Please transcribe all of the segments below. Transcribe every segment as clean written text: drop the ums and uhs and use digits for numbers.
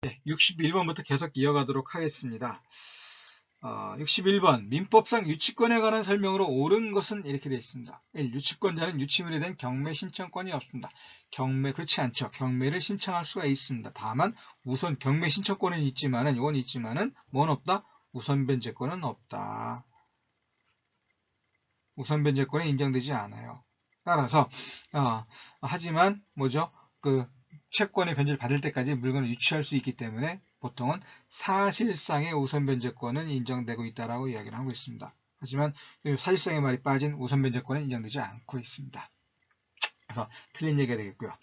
네, 61번부터 계속 이어가도록 하겠습니다. 61번 민법상 유치권에 관한 설명으로 옳은 것은 이렇게 되어 있습니다. 1. 유치권자는 유치물에 대한 경매 신청권이 없습니다. 그렇지 않죠. 경매를 신청할 수가 있습니다. 다만 우선 경매 신청권은 있지만은 뭔 없다? 우선 변제권은 없다. 우선 변제권이 인정되지 않아요. 따라서 하지만 뭐죠? 그 채권의 변제를 받을 때까지 물건을 유치할 수 있기 때문에 보통은 사실상의 우선 변제권은 인정되고 있다라고 이야기를 하고 있습니다. 하지만 사실상의 말이 빠진 우선 변제권은 인정되지 않고 있습니다. 그래서 틀린 얘기가 되겠고요.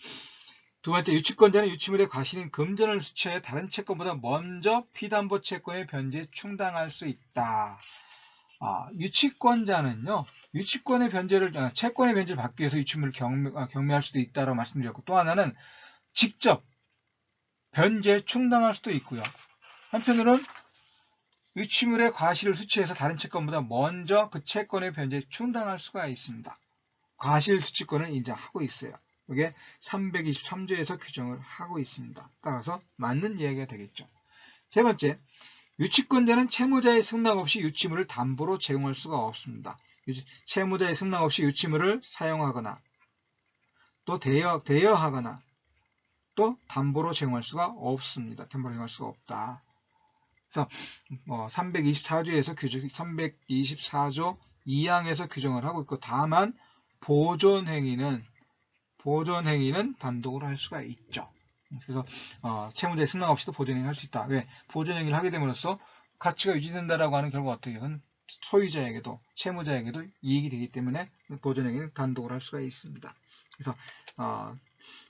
두 번째, 유치권자는 유치물의 과실인 금전을 수취하여 다른 채권보다 먼저 피담보 채권의 변제에 충당할 수 있다. 유치권자는요, 유치권의 변제를, 채권의 변제를 받기 위해서 유치물을 경매할 수도 있다고 말씀드렸고, 또 하나는 직접 변제에 충당할 수도 있고요. 한편으로는 유치물의 과실을 수취해서 다른 채권보다 먼저 그 채권의 변제에 충당할 수가 있습니다. 과실 수취권을 인정하고 있어요. 이게 323조에서 규정을 하고 있습니다. 따라서 맞는 이야기가 되겠죠. 세 번째, 유치권자는 채무자의 승낙 없이 유치물을 담보로 제공할 수가 없습니다. 채무자의 승낙 없이 유치물을 사용하거나 또 대여하거나 또 담보로 제공할 수가 없습니다. 담보로 제공할 수가 없다. 그래서 324조에서 324조 2항에서 규정을 하고 있고, 다만 보존행위는 단독으로 할 수가 있죠. 그래서 채무자의 승낙 없이도 보존행위를 할 수 있다. 왜? 보존행위를 하게 됨으로써 가치가 유지된다라고 하는 결과 어떻게 은 소유자에게도 채무자에게도 이익이 되기 때문에 보존행위는 단독으로 할 수가 있습니다. 그래서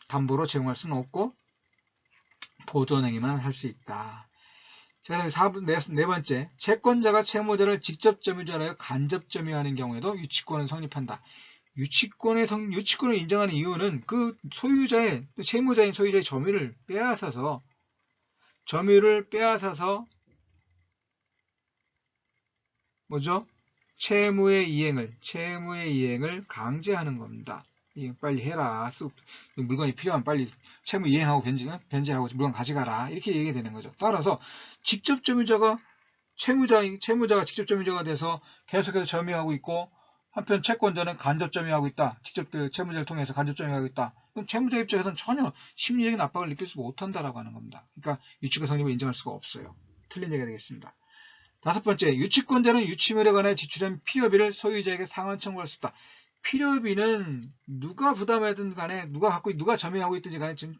담보로 제공할 수는 없고 보존행위만 할 수 있다. 자, 네 번째, 채권자가 채무자를 직접 점유자로 하여 간접 점유하는 경우에도 유치권은 성립한다. 유치권을 인정하는 이유는 그 채무자인 소유자의 점유를 빼앗아서 뭐죠? 채무의 이행을 강제하는 겁니다. 빨리 해라. 물건이 필요하면 빨리 채무 이행하고 변제하고 물건 가져가라. 이렇게 얘기가 되는 거죠. 따라서 직접 점유자가 채무자가 직접 점유자가 돼서 계속해서 점유하고 있고, 한편 채권자는 간접 점유하고 있다. 직접 그 채무자를 통해서 간접 점유하고 있다. 그럼 채무자 입장에서는 전혀 심리적인 압박을 느낄 수 못한다라고 하는 겁니다. 그러니까 유치권 성립을 인정할 수가 없어요. 틀린 얘기가 되겠습니다. 다섯 번째, 유치권자는 유치물에 관해 지출한 필요비를 소유자에게 상환 청구할 수 있다. 필요비는 누가 부담하든 간에 누가 점유하고 있든지 간에 지금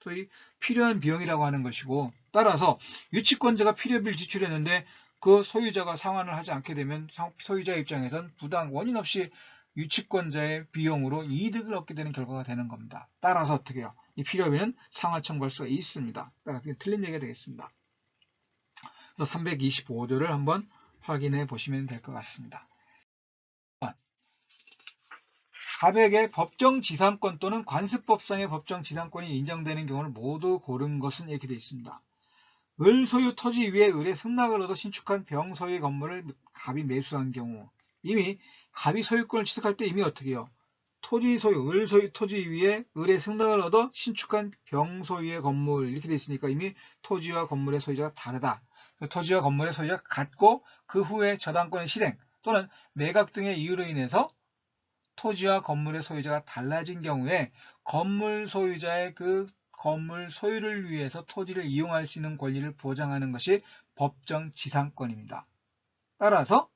소위 필요한 비용이라고 하는 것이고, 따라서 유치권자가 필요비를 지출했는데 그 소유자가 상환을 하지 않게 되면 소유자 입장에선 원인 없이 유치권자의 비용으로 이득을 얻게 되는 결과가 되는 겁니다. 따라서 어떻게 해요? 이 필요비는 상환 청구할 수가 있습니다. 따라서 틀린 얘기가 되겠습니다. 그래서 325조를 한번 확인해 보시면 될 것 같습니다. 가백의 법정지상권 또는 관습법상의 법정지상권이 인정되는 경우를 모두 고른 것은 이렇게 되어 있습니다. 을 소유 토지 위에 을의 승낙을 얻어 신축한 병 소유의 건물을 갑이 매수한 경우, 이미 갑이 소유권을 취득할 때 이미 어떻게 해요? 을 소유 토지 위에 을의 승낙을 얻어 신축한 병 소유의 건물, 이렇게 되어 있으니까 이미 토지와 건물의 소유자가 다르다. 토지와 건물의 소유자가 같고 그 후에 저당권의 실행 또는 매각 등의 이유로 인해서 토지와 건물의 소유자가 달라진 경우에 건물 소유자의 그 건물 소유를 위해서 토지를 이용할 수 있는 권리를 보장하는 것이 법정 지상권입니다. 따라서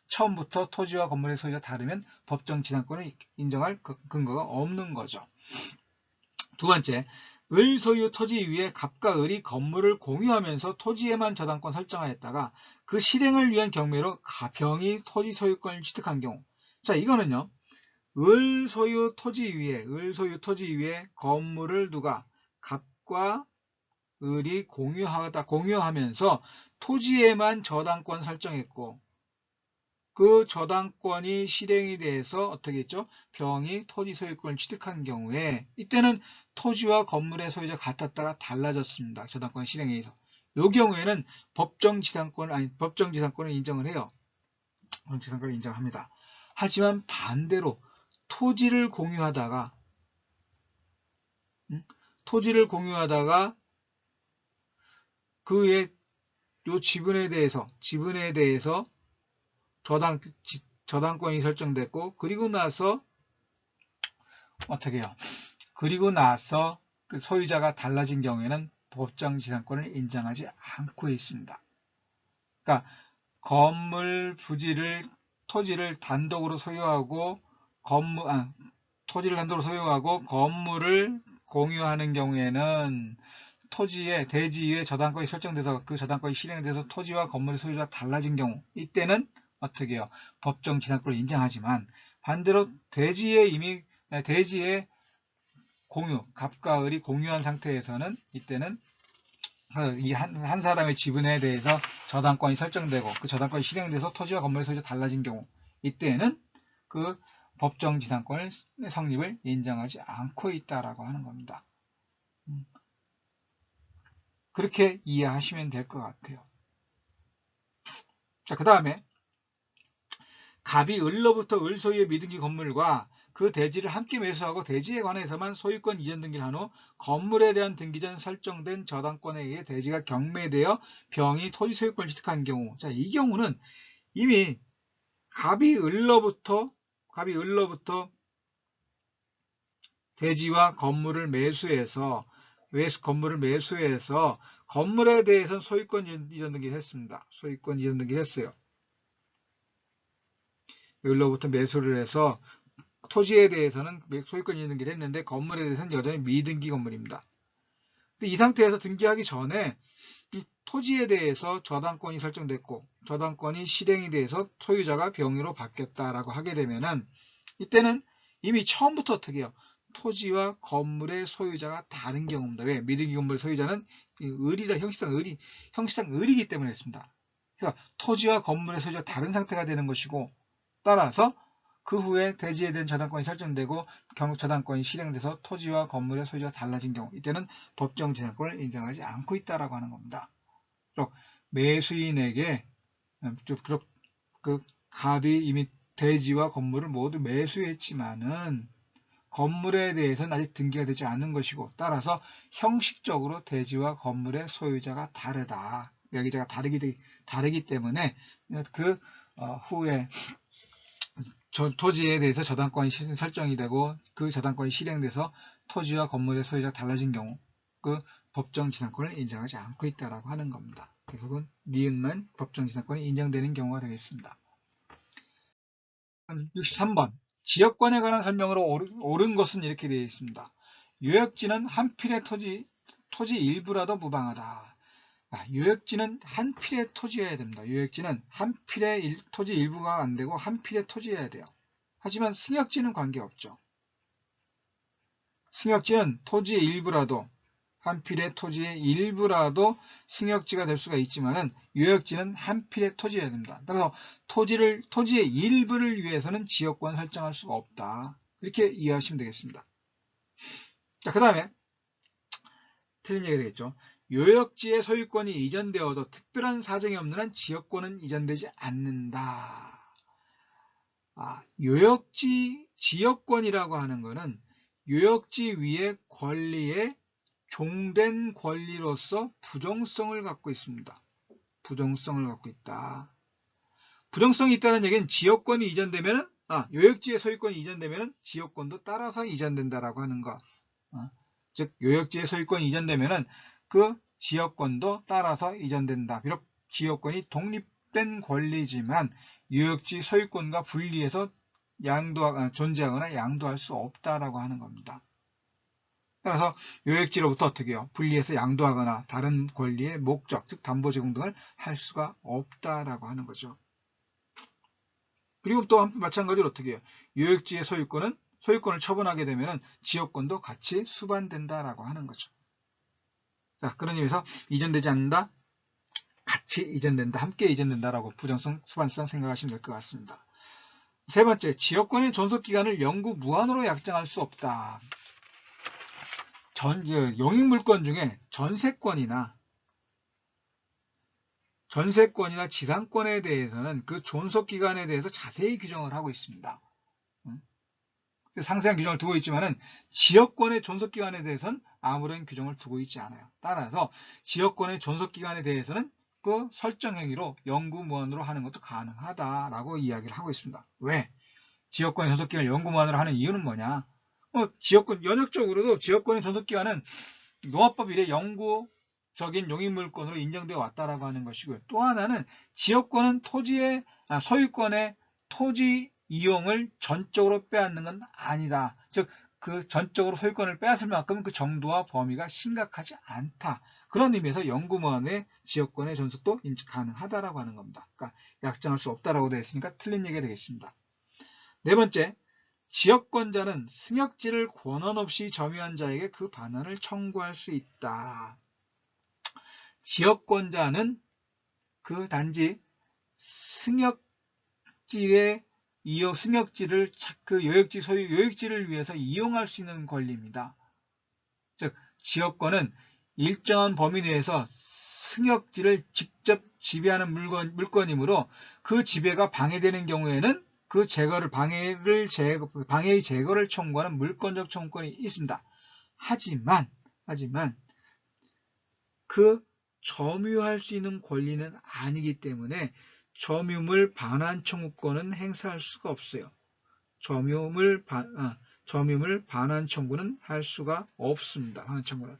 처음부터 토지와 건물의 소유가 다르면 법정 지상권을 인정할 근거가 없는 거죠. 두 번째, 을 소유 토지 위에 갑과 을이 건물을 공유하면서 토지에만 저당권 설정하였다가 그 실행을 위한 경매로 병이 토지 소유권을 취득한 경우, 자, 이거는요, 을 소유 토지 위에 건물을 갑과 을이 공유하면서 토지에만 저당권 설정했고, 그 저당권이 실행이 돼서 어떻게 했죠? 병이 토지 소유권을 취득한 경우에 이때는 토지와 건물의 소유자가 같았다가 달라졌습니다. 저당권 실행에 의해서. 이 경우에는 법정 지상권을 인정을 해요. 법정 지상권을 인정합니다. 하지만 반대로 토지를 공유하다가 그 외에 요 지분에 대해서 저당권이 설정됐고, 그리고 나서 어떻게 해요? 그리고 나서 그 소유자가 달라진 경우에는 법정 지상권을 인정하지 않고 있습니다. 그러니까 건물 부지를 토지를 단독으로 소유하고 건물을 공유하는 경우에는 토지의 대지에 저당권이 설정돼서 그 저당권이 실행돼서 토지와 건물의 소유가 달라진 경우, 이때는 어떻게 해요? 법정 지상권을 인정하지만, 반대로 대지의 공유, 갑과 을이 공유한 상태에서는 이때는 이 한 사람의 지분에 대해서 저당권이 설정되고 그 저당권이 실행돼서 토지와 건물의 소유가 달라진 경우, 이때는 그 법정 지상권의 성립을 인정하지 않고 있다라고 하는 겁니다. 그렇게 이해하시면 될 것 같아요. 자, 그 다음에 갑이 을로부터 을 소유의 미등기 건물과 그 대지를 함께 매수하고 대지에 관해서만 소유권 이전 등기를 한 후 건물에 대한 등기 전 설정된 저당권에 의해 대지가 경매되어 병이 토지 소유권을 취득한 경우, 자, 이 경우는 이미 갑이 을로부터 대지와 건물을 매수해서 건물에 대해서는 소유권 이전 등기를 했습니다. 소유권 이전 등기를 했어요. 을로부터 매수를 해서 토지에 대해서는 소유권 이전 등기를 했는데 건물에 대해서는 여전히 미등기 건물입니다. 근데 이 상태에서 등기하기 전에 이 토지에 대해서 저당권이 설정됐고 저당권이 실행이 돼서 소유자가 병의로 바뀌었다라고 하게 되면은 이때는 이미 처음부터 어떻게 해요? 토지와 건물의 소유자가 다른 경우입니다. 왜? 미등기 건물의 소유자는 을이다, 형식상 을이기 때문에 했습니다. 그러니까 토지와 건물의 소유자가 다른 상태가 되는 것이고, 따라서 그 후에 대지에 대한 저당권이 설정되고 저당권이 실행돼서 토지와 건물의 소유자가 달라진 경우, 이때는 법정 지상권을 인정하지 않고 있다라고 하는 겁니다. 매수인에게 그 갑이 이미 대지와 건물을 모두 매수했지만은 건물에 대해서는 아직 등기가 되지 않은 것이고, 따라서 형식적으로 대지와 건물의 소유자가 다르다. 여기자가 다르기 때문에 그 후에 토지에 대해서 저당권이 설정이 되고 그 저당권이 실행돼서 토지와 건물의 소유자가 달라진 경우, 그 법정 지상권을 인정하지 않고 있다라고 하는 겁니다. 결국은 니은만 법정 지상권이 인정되는 경우가 되겠습니다. 63번. 지역권에 관한 설명으로 옳은 것은 이렇게 되어 있습니다. 요역지는 한 필의 토지 일부라도 무방하다. 요역지는 한 필의 토지여야 됩니다. 요역지는 한 필의 토지 일부가 안 되고 한 필의 토지여야 돼요. 하지만 승역지는 관계없죠. 승역지는 토지의 일부라도, 한 필의 토지의 일부라도 승역지가 될 수가 있지만은 요역지는 한 필의 토지여야 됩니다. 따라서 토지의 일부를 위해서는 지역권을 설정할 수가 없다. 이렇게 이해하시면 되겠습니다. 자, 그 다음에 틀린 얘기가 되겠죠. 요역지의 소유권이 이전되어도 특별한 사정이 없는 한 지역권은 이전되지 않는다. 지역권이라고 하는 것은 요역지 위의 권리에 종된 권리로서 부정성을 갖고 있습니다. 부정성을 갖고 있다. 부정성이 있다는 얘기는 지역권이 이전되면, 요역지의 소유권이 이전되면 지역권도 따라서 이전된다라고 하는 것. 즉, 요역지의 소유권이 이전되면 그 지역권도 따라서 이전된다. 비록 지역권이 독립된 권리지만 요역지 소유권과 분리해서 존재하거나 양도할 수 없다라고 하는 겁니다. 따라서 요역지로부터 어떻게 해요? 분리해서 양도하거나 다른 권리의 목적, 즉 담보 제공 등을 할 수가 없다라고 하는 거죠. 그리고 또 마찬가지로 어떻게 해요? 요역지의 소유권을 처분하게 되면 지역권도 같이 수반된다라고 하는 거죠. 자, 그런 의미에서 이전되지 않는다, 같이 이전된다, 함께 이전된다라고 부정성, 수반성 생각하시면 될 것 같습니다. 세 번째, 지역권의 존속기간을 영구 무한으로 약정할 수 없다. 용익물권 중에 전세권이나 지상권에 대해서는 그 존속기간에 대해서 자세히 규정을 하고 있습니다. 상세한 규정을 두고 있지만은 지역권의 존속기간에 대해서는 아무런 규정을 두고 있지 않아요. 따라서 지역권의 존속기간에 대해서는 그 설정 행위로 영구무한으로 하는 것도 가능하다라고 이야기를 하고 있습니다. 왜? 지역권의 존속기간을 영구무한으로 하는 이유는 뭐냐? 지역권, 연역적으로도 지역권의 존속기간은 농업법 이래 영구적인 용익물권으로 인정되어 왔다라고 하는 것이고요. 또 하나는 지역권은 소유권의 토지 이용을 전적으로 빼앗는 건 아니다. 즉, 그 전적으로 소유권을 빼앗을 만큼 그 정도와 범위가 심각하지 않다. 그런 의미에서 영구무한의 지역권의 존속도 가능하다라고 하는 겁니다. 그러니까 약정할 수 없다라고 되어 있으니까 틀린 얘기가 되겠습니다. 네 번째, 지역권자는 승역지를 권한 없이 점유한 자에게 그 반환을 청구할 수 있다. 지역권자는 그 단지 승역지를 그 요역지를 위해서 이용할 수 있는 권리입니다. 즉, 지역권은 일정한 범위 내에서 승역지를 직접 지배하는 물건이므로 그 지배가 방해되는 경우에는 그 방해의 제거를 청구하는 물권적 청구권이 있습니다. 하지만 그 점유할 수 있는 권리는 아니기 때문에 점유물 반환 청구권은 행사할 수가 없어요. 점유물 반환 청구는 할 수가 없습니다. 반환 청구는.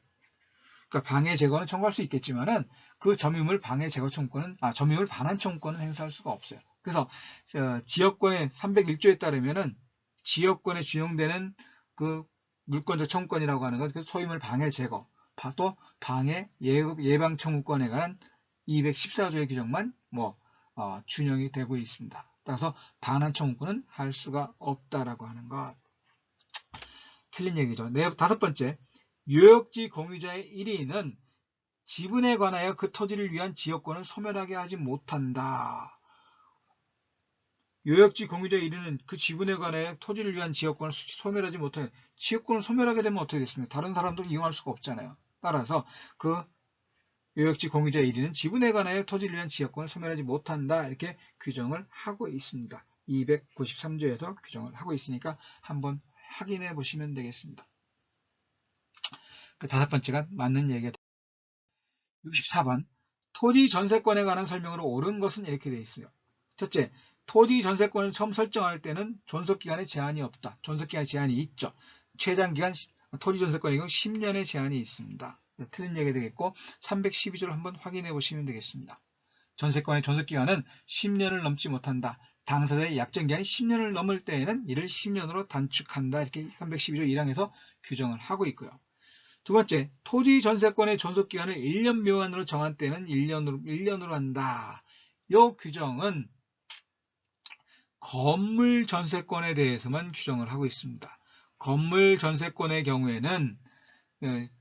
그러니까 방해 제거는 청구할 수 있겠지만은 그 점유물 방해 제거 청구권은 점유물 반환 청구권은 행사할 수가 없어요. 그래서 지역권의 301조에 따르면은 지역권에 준용되는 그 물권적 청구권이라고 하는 것, 그 소유물 방해 제거, 또 방해 예방 청구권에 관한 214조의 규정만 준용이 되고 있습니다. 따라서 반환 청구권은 할 수가 없다라고 하는 것. 틀린 얘기죠. 다섯 번째, 요역지 공유자의 1인은 지분에 관하여 그 토지를 위한 지역권을 소멸하게 하지 못한다. 요역지 공유자의 1인은 그 지분에 관하여 토지를 위한 지역권을 소멸하지 못해. 지역권을 소멸하게 되면 어떻게 됐습니까? 다른 사람도 이용할 수가 없잖아요. 따라서 그 요역지 공유자의 1인은 지분에 관하여 토지를 위한 지역권을 소멸하지 못한다. 이렇게 규정을 하고 있습니다. 293조에서 규정을 하고 있으니까 한번 확인해 보시면 되겠습니다. 그 다섯 번째가 맞는 얘기가 64번 토지 전세권에 관한 설명으로 옳은 것은 이렇게 되어 있어요. 첫째, 토지 전세권을 처음 설정할 때는 존속기간에 제한이 없다. 존속기간에 제한이 있죠. 최장기간 토지 전세권의 경우 10년의 제한이 있습니다. 틀린 얘기가 되겠고 312조를 한번 확인해 보시면 되겠습니다. 전세권의 존속기간은 10년을 넘지 못한다. 당사자의 약정기간이 10년을 넘을 때에는 이를 10년으로 단축한다. 이렇게 312조 1항에서 규정을 하고 있고요. 두 번째, 토지 전세권의 존속기간을 1년 미만으로 정한 때는 1년으로 한다. 이 규정은 건물 전세권에 대해서만 규정을 하고 있습니다. 건물 전세권의 경우에는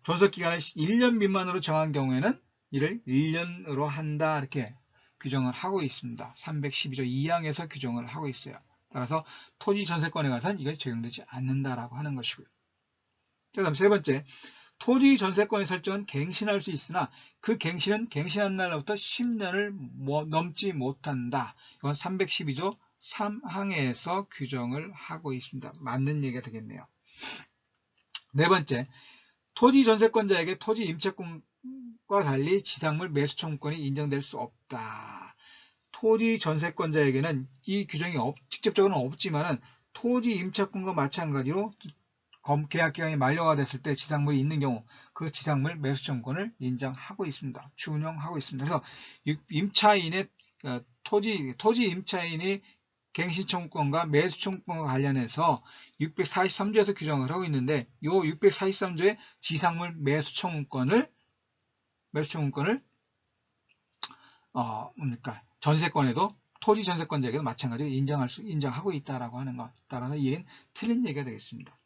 존속기간을 1년 미만으로 정한 경우에는 이를 1년으로 한다. 이렇게 규정을 하고 있습니다. 312조 2항에서 규정을 하고 있어요. 따라서 토지 전세권에 관해서는 이것이 적용되지 않는다라고 하는 것이고요. 그 다음 세 번째, 토지 전세권의 설정은 갱신할 수 있으나 그 갱신은 갱신한 날로부터 10년을 넘지 못한다. 이건 312조 3항에서 규정을 하고 있습니다. 맞는 얘기가 되겠네요. 네 번째, 토지 전세권자에게 토지 임차권과 달리 지상물 매수 청구권이 인정될 수 없다. 토지 전세권자에게는 이 규정이 직접적으로는 없지만은 토지 임차권과 마찬가지로 계약기간이 만료가 됐을 때 지상물이 있는 경우 그 지상물 매수 청구권을 인정하고 있습니다. 준용하고 있습니다. 그래서 임차인의 토지 임차인이 갱신 청구권과 매수 청구권과 관련해서 643조에서 규정을 하고 있는데 이 643조의 지상물 매수 청구권을 전세권에도 토지 전세권자에게도 마찬가지로 인정하고 있다라고 하는 것. 따라서 이 얘기는 틀린 얘기가 되겠습니다.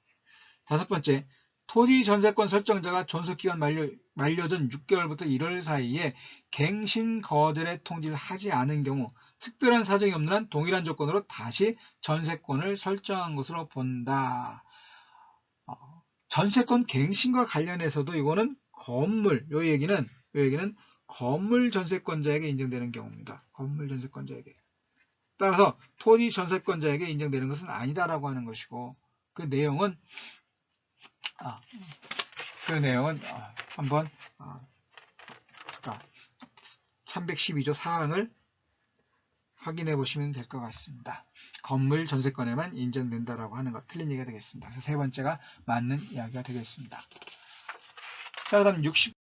다섯 번째, 토지 전세권 설정자가 존속기간 만료전 6개월부터 1월 사이에 갱신 거절의 통지를 하지 않은 경우 특별한 사정이 없는 한 동일한 조건으로 다시 전세권을 설정한 것으로 본다. 전세권 갱신과 관련해서도 이거는 요 얘기는 건물 전세권자에게 인정되는 경우입니다. 건물 전세권자에게. 따라서 토지 전세권자에게 인정되는 것은 아니다라고 하는 것이고 그 내용은 한번 312조 사항을 확인해 보시면 될 것 같습니다. 건물 전세권에만 인정된다라고 하는 것 틀린 얘기가 되겠습니다. 그래서 세 번째가 맞는 이야기가 되겠습니다. 자, 그다음 60.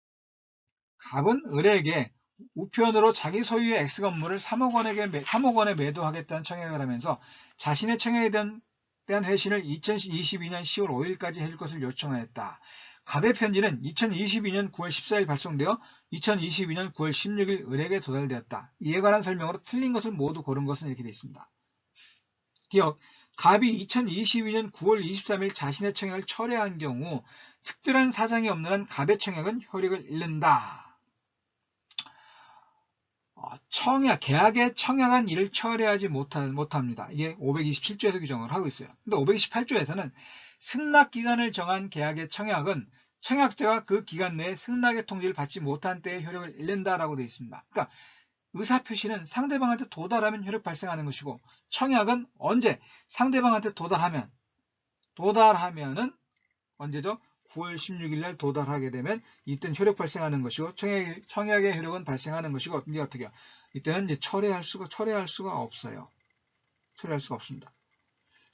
갑은 을에게 우편으로 자기 소유의 X건물을 3억 원에 매도하겠다는 청약을 하면서 자신의 청약에 대한 회신을 2022년 10월 5일까지 해줄 것을 요청하였다. 갑의 편지는 2022년 9월 14일 발송되어 2022년 9월 16일 을에게 도달되었다. 이에 관한 설명으로 틀린 것을 모두 고른 것은 이렇게 되어 있습니다. 기억, 갑이 2022년 9월 23일 자신의 청약을 철회한 경우 특별한 사정이 없는 한 갑의 청약은 효력을 잃는다. 계약에 청약한 일을 철회하지 못합니다. 이게 527조에서 규정을 하고 있어요. 근데 528조에서는 승낙기간을 정한 계약의 청약은 청약자가 그 기간 내에 승낙의 통지를 받지 못한 때에 효력을 잃는다라고 되어 있습니다. 그러니까 의사표시는 상대방한테 도달하면 효력 발생하는 것이고 청약은 언제? 상대방한테 도달하면은 언제죠? 9월 16일 날 도달하게 되면 이때는 효력 발생하는 것이고 청약의 효력은 발생하는 것이고 이게 어떻게요? 이때는 이제 철회할 수가 없어요. 철회할 수가 없습니다.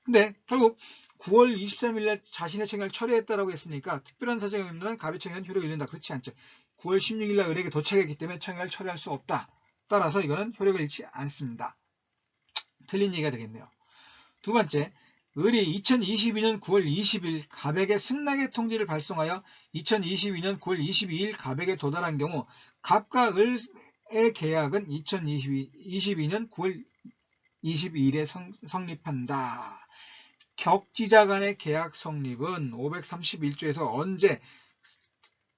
근데 결국 9월 23일 날 자신의 청약을 철회했다라고 했으니까 특별한 사정이 없는 갑의 청약은 효력을 잃는다. 그렇지 않죠. 9월 16일 날 을에게 도착했기 때문에 청약을 철회할 수 없다. 따라서 이거는 효력을 잃지 않습니다. 틀린 얘기가 되겠네요. 두 번째, 을이 2022년 9월 20일 갑에게 승낙의 통지를 발송하여 2022년 9월 22일 갑에게 도달한 경우 갑과 을의 계약은 2022년 9월 22일에 성립한다. 격지자 간의 계약 성립은 531조에서 언제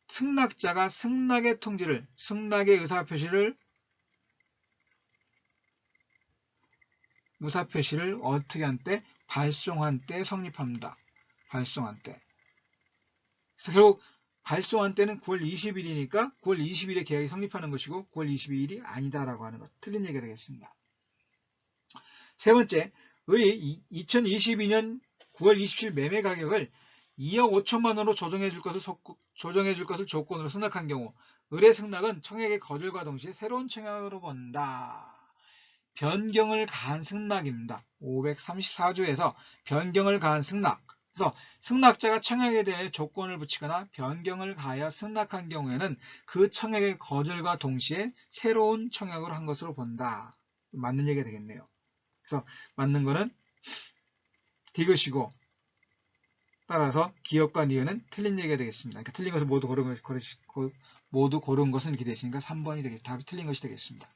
승낙자가 승낙의 의사표시를 어떻게 한 때? 발송한 때 성립합니다. 발송한 때. 그래서 결국 발송한 때는 9월 20일이니까 9월 20일에 계약이 성립하는 것이고 9월 22일이 아니다라고 하는 것. 틀린 얘기가 되겠습니다. 세 번째, 을이 2022년 9월 27일 매매 가격을 2억 5천만 원으로 조정해 줄 것을 조건으로 승낙한 경우 을의 승낙은 청약의 거절과 동시에 새로운 청약으로 본다. 변경을 가한 승낙입니다. 534조에서 변경을 가한 승낙. 그래서 승낙자가 청약에 대해 조건을 붙이거나 변경을 가하여 승낙한 경우에는 그 청약의 거절과 동시에 새로운 청약을 한 것으로 본다. 맞는 얘기가 되겠네요. 그래서 맞는 거는 디귿이고 따라서 기업과 니은은 틀린 얘기가 되겠습니다. 그러니까 틀린 것을 모두 고른 것은 이렇게 되었으니까 3번이 되겠습니다. 답이 틀린 것이 되겠습니다.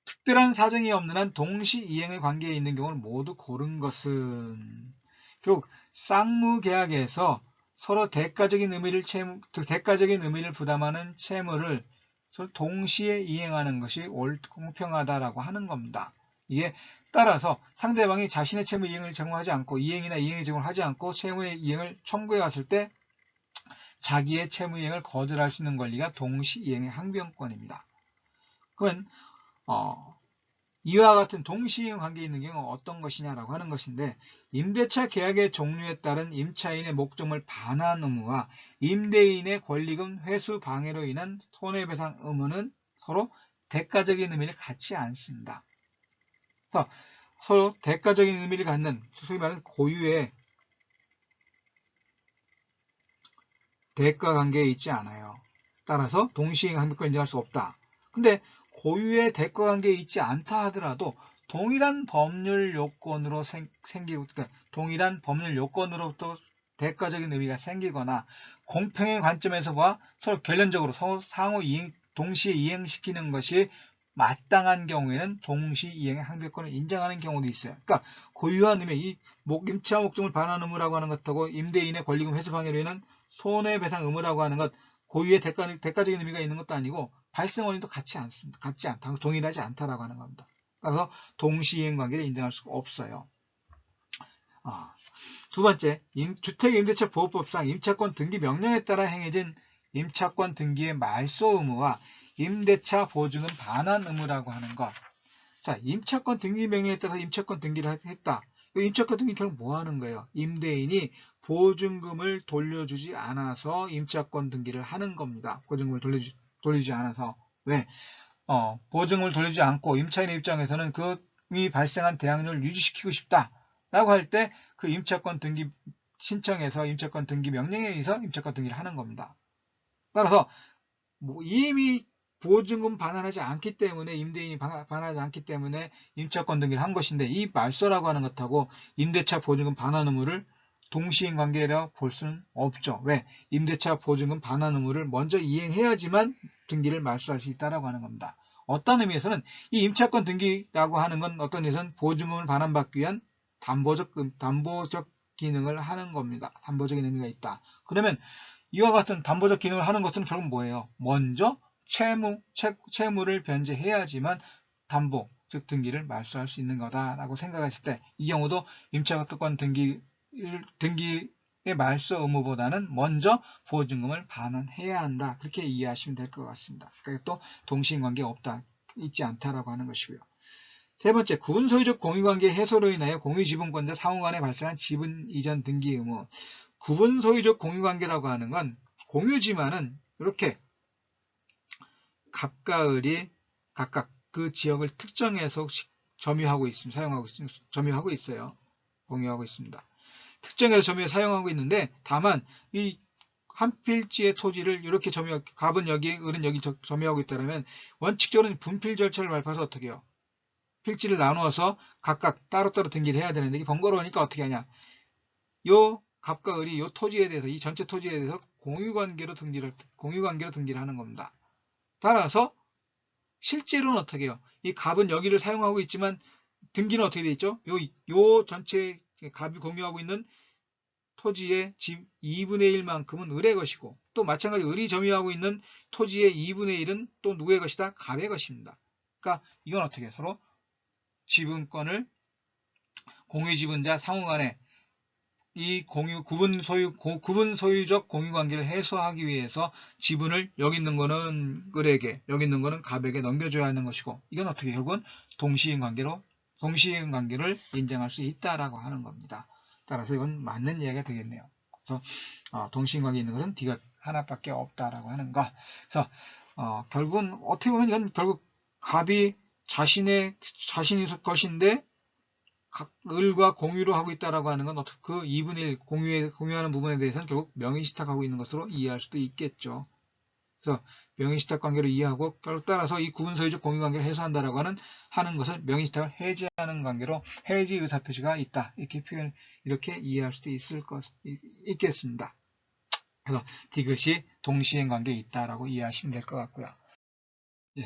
특별한 사정이 없는 한 동시 이행의 관계에 있는 경우는 모두 고른 것은 결국 쌍무계약에서 서로 대가적인 의미를 부담하는 채무를 서로 동시에 이행하는 것이 공평하다라고 하는 겁니다. 이게 따라서 상대방이 자신의 채무 이행을 제공하지 않고 이행이나 이행의 제공을 하지 않고 채무의 이행을 청구해 왔을 때 자기의 채무 이행을 거절할 수 있는 권리가 동시 이행의 항변권입니다. 그러면 이와 같은 동시이행 관계에 있는 경우 어떤 것이냐라고 하는 것인데 임대차 계약의 종류에 따른 임차인의 목적물 반환 의무와 임대인의 권리금 회수 방해로 인한 손해배상 의무는 서로 대가적인 의미를 갖지 않습니다. 그래서 서로 대가적인 의미를 갖는 소위 말하는 고유의 대가 관계에 있지 않아요. 따라서 동시이행 항변권을 인정할 수 없다. 근데 고유의 대가 관계에 있지 않다 하더라도 동일한 법률 요건으로 동일한 법률 요건으로부터 대가적인 의미가 생기거나 공평의 관점에서 봐 서로 결론적으로 상호 동시에 이행시키는 것이 마땅한 경우에는 동시 이행의 항변권을 인정하는 경우도 있어요. 그러니까 고유한 의미, 이 임차 목적물 반환 의무라고 하는 것하고 임대인의 권리금 회수 방해로 인한 손해배상 의무라고 하는 것 고유의 대가적인 의미가 있는 것도 아니고 발생 원인도 같지 않다. 동일하지 않다라고 하는 겁니다. 그래서 동시이행 관계를 인정할 수가 없어요. 두 번째, 주택임대차 보호법상 임차권 등기 명령에 따라 행해진 임차권 등기의 말소 의무와 임대차 보증은 반환 의무라고 하는 것. 자, 임차권 등기 명령에 따라서 임차권 등기를 했다. 이 임차권 등기 결국 뭐 하는 거예요? 임대인이 보증금을 돌려주지 않아서 임차권 등기를 하는 겁니다. 보증금을 돌려주지 않아서. 왜? 보증을 돌리지 않고 임차인의 입장에서는 그이 발생한 대항력을 유지시키고 싶다라고 할 때 그 임차권 등기 신청에서 임차권 등기 명령에 의해서 임차권 등기를 하는 겁니다. 따라서 뭐 이미 보증금 반환하지 않기 때문에 임대인이 반환하지 않기 때문에 임차권 등기를 한 것인데 이 말소라고 하는 것하고 임대차 보증금 반환 의무를 동시인 관계라고 볼 수는 없죠. 왜? 임대차 보증금 반환 의무를 먼저 이행해야지만 등기를 말소할 수 있다라고 하는 겁니다. 어떤 의미에서는 이 임차권 등기라고 하는 건 어떤 의미에서는 보증금을 반환받기 위한 담보적 기능을 하는 겁니다. 담보적인 의미가 있다. 그러면 이와 같은 담보적 기능을 하는 것은 결국 뭐예요? 먼저 채무를 변제해야지만 담보, 즉 등기를 말소할 수 있는 거다라고 생각했을 때 이 경우도 임차권 등기의 말소 의무보다는 먼저 보증금을 반환해야 한다. 그렇게 이해하시면 될 것 같습니다. 그러니까 또 동시인관계가 없다, 있지 않다라고 하는 것이고요. 세 번째, 구분소유적 공유관계 해소로 인하여 공유지분권자 상호 간에 발생한 지분 이전 등기 의무. 구분소유적 공유관계라고 하는 건 공유지만은 이렇게 갑과 을이 각각 그 지역을 특정해서 점유하고 있습니다. 점유하고 있어요. 공유하고 있습니다. 특정해서 사용하고 있는데 다만 이 한 필지의 토지를 이렇게 갑은 여기, 을은 여기 점유하고 있다면 원칙적으로는 분필 절차를 밟아서 어떻게 해요? 필지를 나누어서 각각 따로따로 등기를 해야 되는데 이게 번거로우니까 어떻게 하냐? 요 갑과 을이 요 토지에 대해서 이 전체 토지에 대해서 공유관계로 등기를 하는 겁니다. 따라서 실제로는 어떻게 해요? 이 갑은 여기를 사용하고 있지만 등기는 어떻게 되어 있죠? 요 전체 갑이 공유하고 있는 토지의 2분의 1만큼은 을의 것이고 또 마찬가지로 을이 점유하고 있는 토지의 2분의 1은 또 누구의 것이다? 갑의 것입니다. 그러니까 이건 어떻게 해요? 서로 지분권을 공유지분자 상호 간에 이 구분 소유적 공유관계를 해소하기 위해서 지분을 여기 있는 거는 을에게, 여기 있는 거는 갑에게 넘겨줘야 하는 것이고 이건 어떻게 결국은 동시인관계를 인정할 수 있다라고 하는 겁니다. 따라서 이건 맞는 이야기가 되겠네요. 그래서 동시인관계에 있는 것은 D가 하나밖에 없다라고 하는 거. 그래서 결국은 어떻게 보면 이건 결국 갑이 자신이 것인데 을과 공유를 하고 있다라고 하는 건 그 2분의 1 공유하는 부분에 대해서는 결국 명의신탁하고 있는 것으로 이해할 수도 있겠죠. 그래서 명의신탁 관계로 이해하고 따라서 이 구분소유적 공유관계를 해소한다라고 하는 것을 명의신탁을 해지하는 관계로 해지 의사표시가 있다. 이렇게 이해할 수도 있겠습니다. 그래서 디귿이 동시행 관계에 있다라고 이해하시면 될 것 같고요.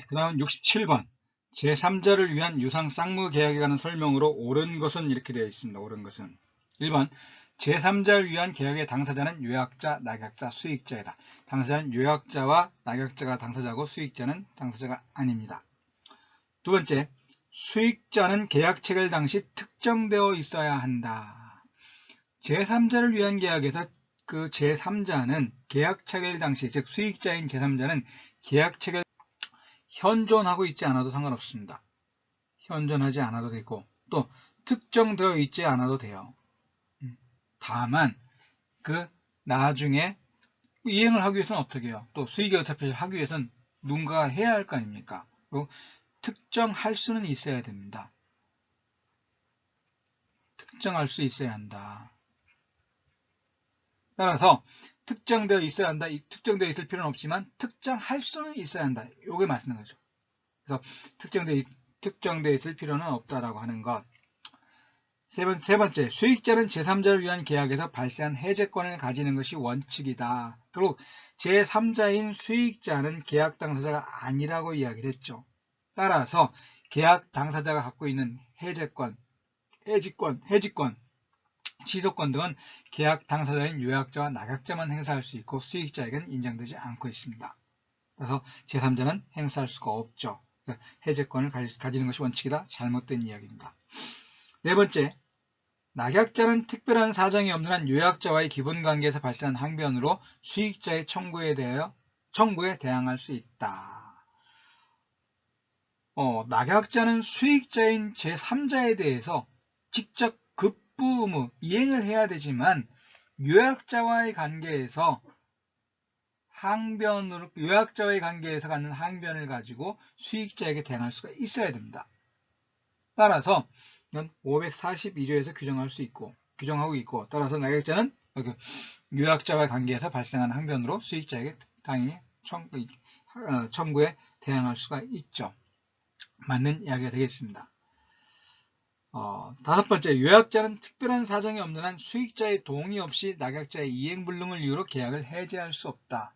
그 다음 67번. 제3자를 위한 유상 쌍무 계약에 관한 설명으로 옳은 것은 이렇게 되어 있습니다. 옳은 것은 1번 제3자를 위한 계약의 당사자는 요약자, 낙약자, 수익자이다. 당사자는 요약자와 낙약자가 당사자고 수익자는 당사자가 아닙니다. 두 번째, 수익자는 계약 체결 당시 특정되어 있어야 한다. 제3자를 위한 계약에서 그 제3자는 계약 체결 당시, 즉 수익자인 제3자는 계약 체결 현존하고 있지 않아도 상관없습니다. 현존하지 않아도 되고 또 특정되어 있지 않아도 돼요. 다만 그 나중에 이행을 하기 위해서는 어떻게 해요? 또 수익의사표시를 하기 위해서는 누군가가 해야 할 거 아닙니까? 그리고 특정할 수는 있어야 됩니다. 특정할 수 있어야 한다. 따라서 특정되어 있어야 한다. 특정되어 있을 필요는 없지만 특정할 수는 있어야 한다. 이게 맞는 거죠. 그래서 특정되어 있을 필요는 없다라고 하는 것. 세 번째, 수익자는 제3자를 위한 계약에서 발생한 해제권을 가지는 것이 원칙이다. 결국 제3자인 수익자는 계약 당사자가 아니라고 이야기를 했죠. 따라서 계약 당사자가 갖고 있는 해지권, 취소권 등은 계약 당사자인 요약자와 낙약자만 행사할 수 있고 수익자에게는 인정되지 않고 있습니다. 그래서 제3자는 행사할 수가 없죠. 해제권을 가지는 것이 원칙이다. 잘못된 이야기입니다. 네 번째, 낙약자는 특별한 사정이 없는 한 요약자와의 기본관계에서 발생한 항변으로 수익자의 청구에 대항할 수 있다. 낙약자는 수익자인 제3자에 대해서 직접 그 납부 의무 이행을 해야 되지만 요약자와의 관계에서 요약자와의 관계에서 갖는 항변을 가지고 수익자에게 대항할 수가 있어야 됩니다. 따라서 이건 542조에서 규정하고 있고, 따라서 낙약자는 요약자와의 관계에서 발생하는 항변으로 수익자에게 당연히 청구에 대항할 수가 있죠. 맞는 이야기가 되겠습니다. 다섯 번째, 요약자는 특별한 사정이 없는 한 수익자의 동의 없이 낙약자의 이행불능을 이유로 계약을 해지할 수 없다.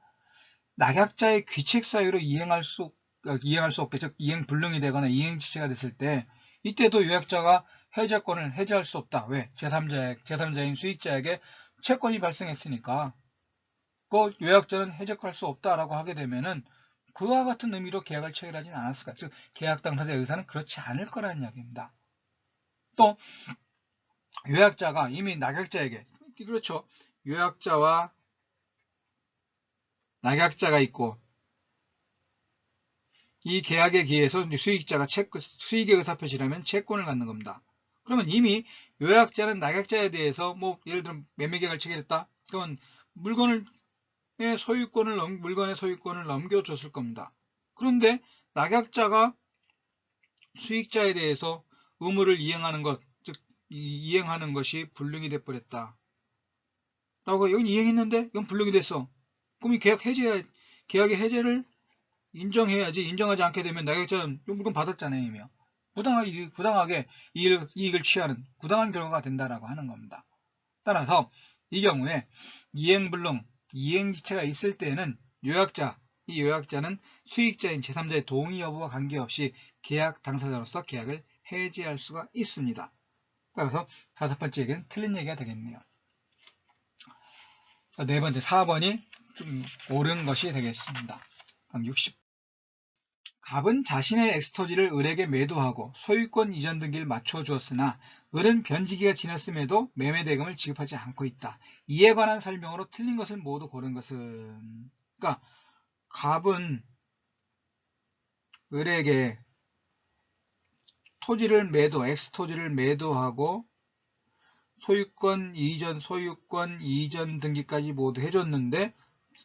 낙약자의 귀책 사유로 이행할 수 없게, 즉 이행불능이 되거나 이행지체가 됐을 때 이때도 요약자가 해제권을 해제할 수 없다. 왜? 제3자인 수익자에게 채권이 발생했으니까 그 요약자는 해제할 수 없다라고 하게 되면은 그와 같은 의미로 계약을 체결하지는 않았을까. 즉 계약 당사자의 의사는 그렇지 않을 거라는 이야기입니다. 또 요약자가 이미 낙약자에게, 그렇죠, 요약자와 낙약자가 있고 이 계약에 기해서 수익자가 수익의 의사표시라면 채권을 갖는 겁니다. 그러면 이미 요약자는 낙약자에 대해서 예를 들어 매매계약을 체결했다. 그러면 물건의 소유권을 넘겨줬을 겁니다. 그런데 낙약자가 수익자에 대해서 의무를 이행하는 것, 즉 이행하는 것이 불능이 돼버렸다. 라고, 이건 이행했는데 이건 불능이 됐어. 그럼 이 계약의 해제를 인정해야지. 인정하지 않게 되면 낙약자는 물건 받았잖아요, 이미. 부당하게 이익을 취하는 부당한 결과가 된다라고 하는 겁니다. 따라서 이 경우에 이행불능, 이행지체가 있을 때는 이 요약자는 수익자인 제3자의 동의 여부와 관계없이 계약 당사자로서 계약을 해지할 수가 있습니다. 따라서 다섯 번째 얘기는 틀린 얘기가 되겠네요. 네 번째, 4번이 좀 옳은 것이 되겠습니다. 다음 60. 갑은 자신의 엑스토지를 을에게 매도하고 소유권 이전 등기를 맞춰주었으나 을은 변지기가 지났음에도 매매대금을 지급하지 않고 있다. 이에 관한 설명으로 틀린 것을 모두 고른 것은, 그러니까 갑은 을에게 엑스토지를 매도하고 소유권 이전 등기까지 모두 해줬는데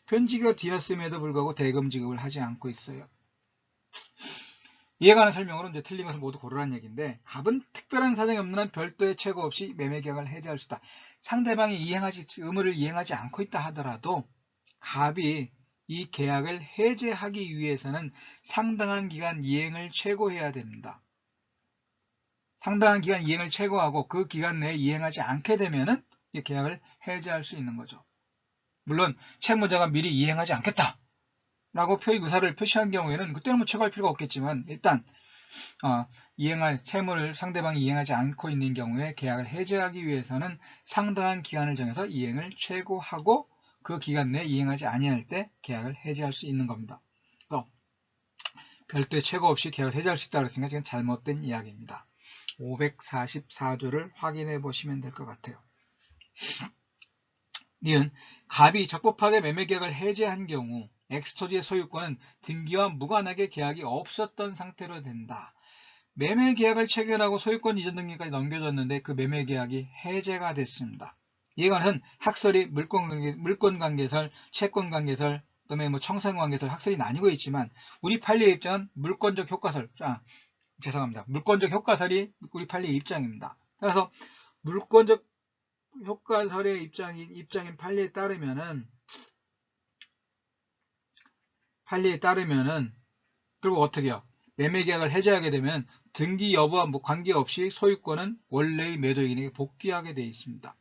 변지기가 지났음에도 불구하고 대금 지급을 하지 않고 있어요. 이에 관한 설명으로 이제 틀린 것을 모두 고르라는 얘기인데, 갑은 특별한 사정이 없는 한 별도의 최고 없이 매매계약을 해지할 수 있다. 상대방이 의무를 이행하지 않고 있다 하더라도 갑이 이 계약을 해제하기 위해서는 상당한 기간 이행을 최고해야 됩니다. 상당한 기간 이행을 최고하고 그 기간 내에 이행하지 않게 되면은 이 계약을 해제할 수 있는 거죠. 물론 채무자가 미리 이행하지 않겠다 라고 의사를 표시한 경우에는 그때는 최고할 필요가 없겠지만, 일단 채무를 상대방이 이행하지 않고 있는 경우에 계약을 해제하기 위해서는 상당한 기간을 정해서 이행을 최고하고 그 기간 내에 이행하지 아니할 때 계약을 해제할 수 있는 겁니다. 별도의 최고 없이 계약을 해제할 수 있다고 했으니까 지금 잘못된 이야기입니다. 544조를 확인해 보시면 될 것 같아요. 니은 갑이 적법하게 매매계약을 해제한 경우 엑스토지의 소유권은 등기와 무관하게 계약이 없었던 상태로 된다. 매매계약을 체결하고 소유권 이전 등기까지 넘겨줬는데 그 매매계약이 해제가 됐습니다. 이에 관해서는 학설이 물권관계설, 채권관계설, 그다음에 청산관계설, 학설이 나뉘고 있지만 우리 판례의 입장은 물권적 효과설이 우리 판례의 입장입니다. 따라서 물권적 효과설의 입장인 판례에 따르면은 그리고 어떻게 해요? 매매계약을 해제하게 되면 등기 여부와 관계없이 소유권은 원래의 매도인에게 복귀하게 되어 있습니다.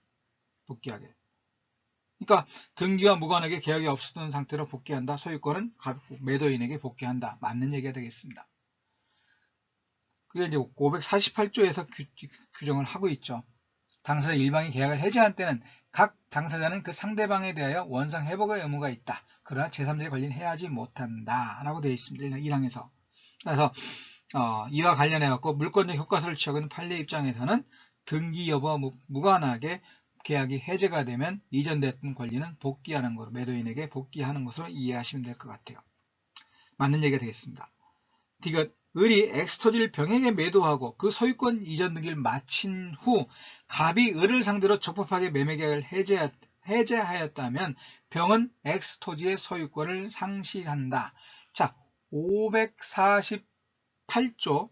그러니까 등기와 무관하게 계약이 없었던 상태로 복귀한다. 소유권은 매도인에게 복귀한다. 맞는 얘기가 되겠습니다. 그게 이제 548조에서 규정을 하고 있죠. 당사자 일방이 계약을 해제한 때는 각 당사자는 그 상대방에 대하여 원상 회복의 의무가 있다. 그러나 제3자의 권리는 해하지 못한다. 라고 되어 있습니다. 1항에서. 그래서 이와 관련해 갖고 물권적 효과설을 취하고 있는 판례 입장에서는 등기 여부와 무관하게 계약이 해제가 되면 이전됐던 권리는 복귀하는 것으로, 매도인에게 복귀하는 것으로 이해하시면 될 것 같아요. 맞는 얘기가 되겠습니다. 디귿 을이 X토지를 병에게 매도하고 그 소유권 이전 등기를 마친 후 갑이 을을 상대로 적법하게 매매계약을 해제하였다면 병은 X토지의 소유권을 상실한다. 자, 548조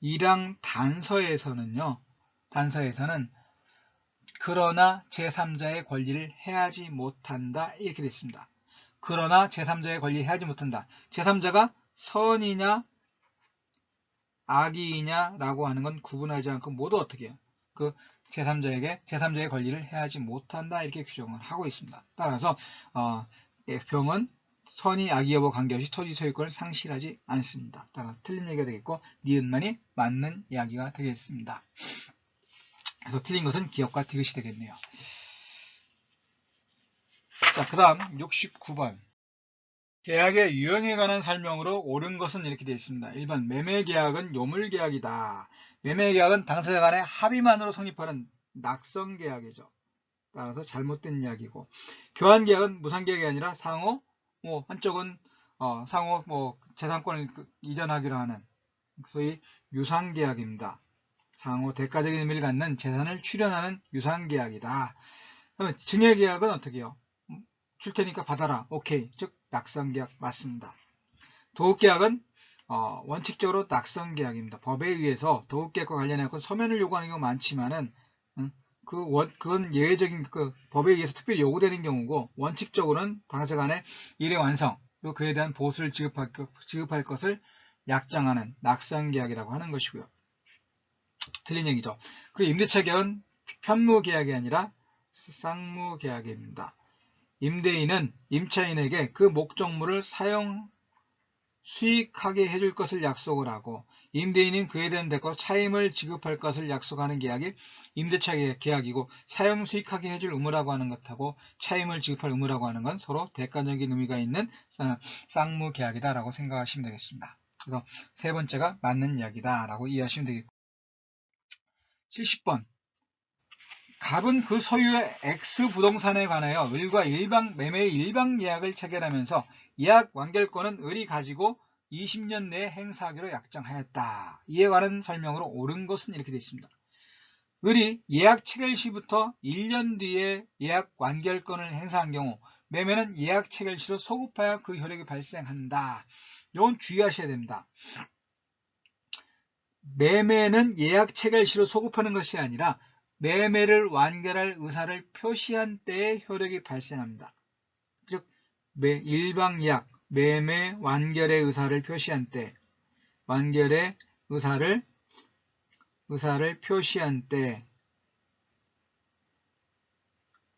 1항 단서에서는 그러나 제3자의 권리를 해하지 못한다 이렇게 되어 있습니다. 그러나 제3자의 권리를 해하지 못한다. 제3자가 선이냐 악이냐 라고 하는 건 구분하지 않고 모두 어떻게 해요? 그 제3자의 권리를 해하지 못한다 이렇게 규정을 하고 있습니다. 따라서 병은 선이 악이 여부 관계없이 토지 소유권을 상실하지 않습니다. 따라서 틀린 얘기가 되겠고 니은만이 맞는 이야기가 되겠습니다. 그래서 틀린 것은 기업과 디귿이 되겠네요. 자, 그 다음 69번 계약의 유형에 관한 설명으로 옳은 것은 이렇게 되어 있습니다. 1번 매매계약은 요물계약이다. 매매계약은 당사자 간의 합의만으로 성립하는 낙성계약이죠. 따라서 잘못된 이야기고 교환계약은 무상계약이 아니라 상호 한쪽은 상호 재산권을 이전하기로 하는 소위 유상계약입니다. 상호 대가적인 의미를 갖는 재산을 출연하는 유상계약이다. 그러면 증여계약은 어떻게 해요? 줄 테니까 받아라. 오케이. 즉 낙성계약 맞습니다. 도급계약은 원칙적으로 낙성계약입니다. 법에 의해서 도급계약과 관련해서 서면을 요구하는 경우가 많지만은 그건 예외적인 법에 의해서 특별히 요구되는 경우고 원칙적으로는 당사자 간의 일의 완성 그리고 그에 대한 보수를 지급할 것을 약정하는 낙성계약이라고 하는 것이고요. 틀린 얘기죠. 그리고 임대차 계약은 편무계약이 아니라 쌍무계약입니다. 임대인은 임차인에게 그 목적물을 수익하게 해줄 것을 약속을 하고 임대인은 그에 대한 대가로 차임을 지급할 것을 약속하는 계약이 임대차 계약이고 사용 수익하게 해줄 의무라고 하는 것하고 차임을 지급할 의무라고 하는 건 서로 대가적인 의미가 있는 쌍무계약이다 라고 생각하시면 되겠습니다. 그래서 세 번째가 맞는 이야기다 라고 이해하시면 되겠고 70번 갑은 그 소유의 X 부동산에 관하여 을과 매매의 일방 예약을 체결하면서 예약 완결권은 을이 가지고 20년 내에 행사하기로 약정하였다. 이에 관한 설명으로 옳은 것은 이렇게 되어 있습니다. 을이 예약 체결 시부터 1년 뒤에 예약 완결권을 행사한 경우 매매는 예약 체결 시로 소급하여 그 효력이 발생한다. 이건 주의하셔야 됩니다. 매매는 예약 체결 시로 소급하는 것이 아니라 매매를 완결할 의사를 표시한 때에 효력이 발생합니다. 즉 일방예약, 매매 완결의 의사를 표시한 때 의사를 표시한 때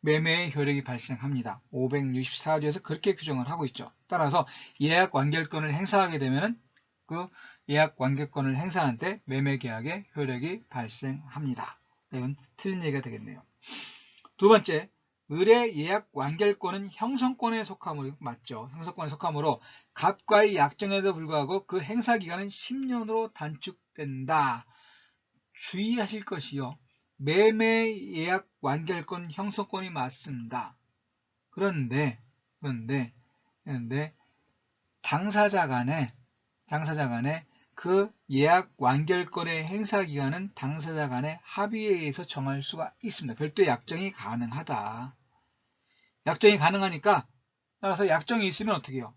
매매의 효력이 발생합니다. 564조에서 그렇게 규정을 하고 있죠. 따라서 예약 완결권을 행사하게 되면 그 예약 완결권을 행사한 때 매매계약의 효력이 발생합니다. 이건 틀린 얘기가 되겠네요. 두 번째, 을의 예약 완결권은 형성권에 속하므로 맞죠. 형성권에 속하므로 갑과의 약정에도 불구하고 그 행사 기간은 10년으로 단축된다. 주의하실 것이요. 매매 예약 완결권 형성권이 맞습니다. 그런데 당사자 간에 그 예약 완결권의 행사 기간은 당사자 간의 합의에 의해서 정할 수가 있습니다. 별도의 약정이 가능하다. 약정이 가능하니까 따라서 약정이 있으면 어떻게 해요?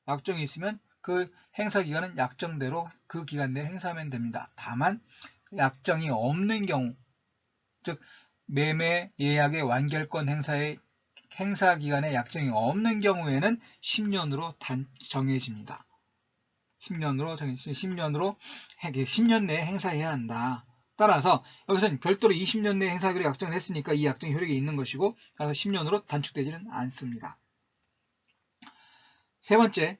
약정이 있으면 그 행사 기간은 약정대로 그 기간 내에 행사하면 됩니다. 다만 약정이 없는 경우 즉 매매 예약의 완결권 행사의 행사 기간에 약정이 없는 경우에는 10년으로 정해집니다. 10년 내에 행사해야 한다. 따라서 여기서는 별도로 20년 내에 행사하기로 약정을 했으니까 이 약정이 효력이 있는 것이고 따라서 10년으로 단축되지는 않습니다. 세 번째,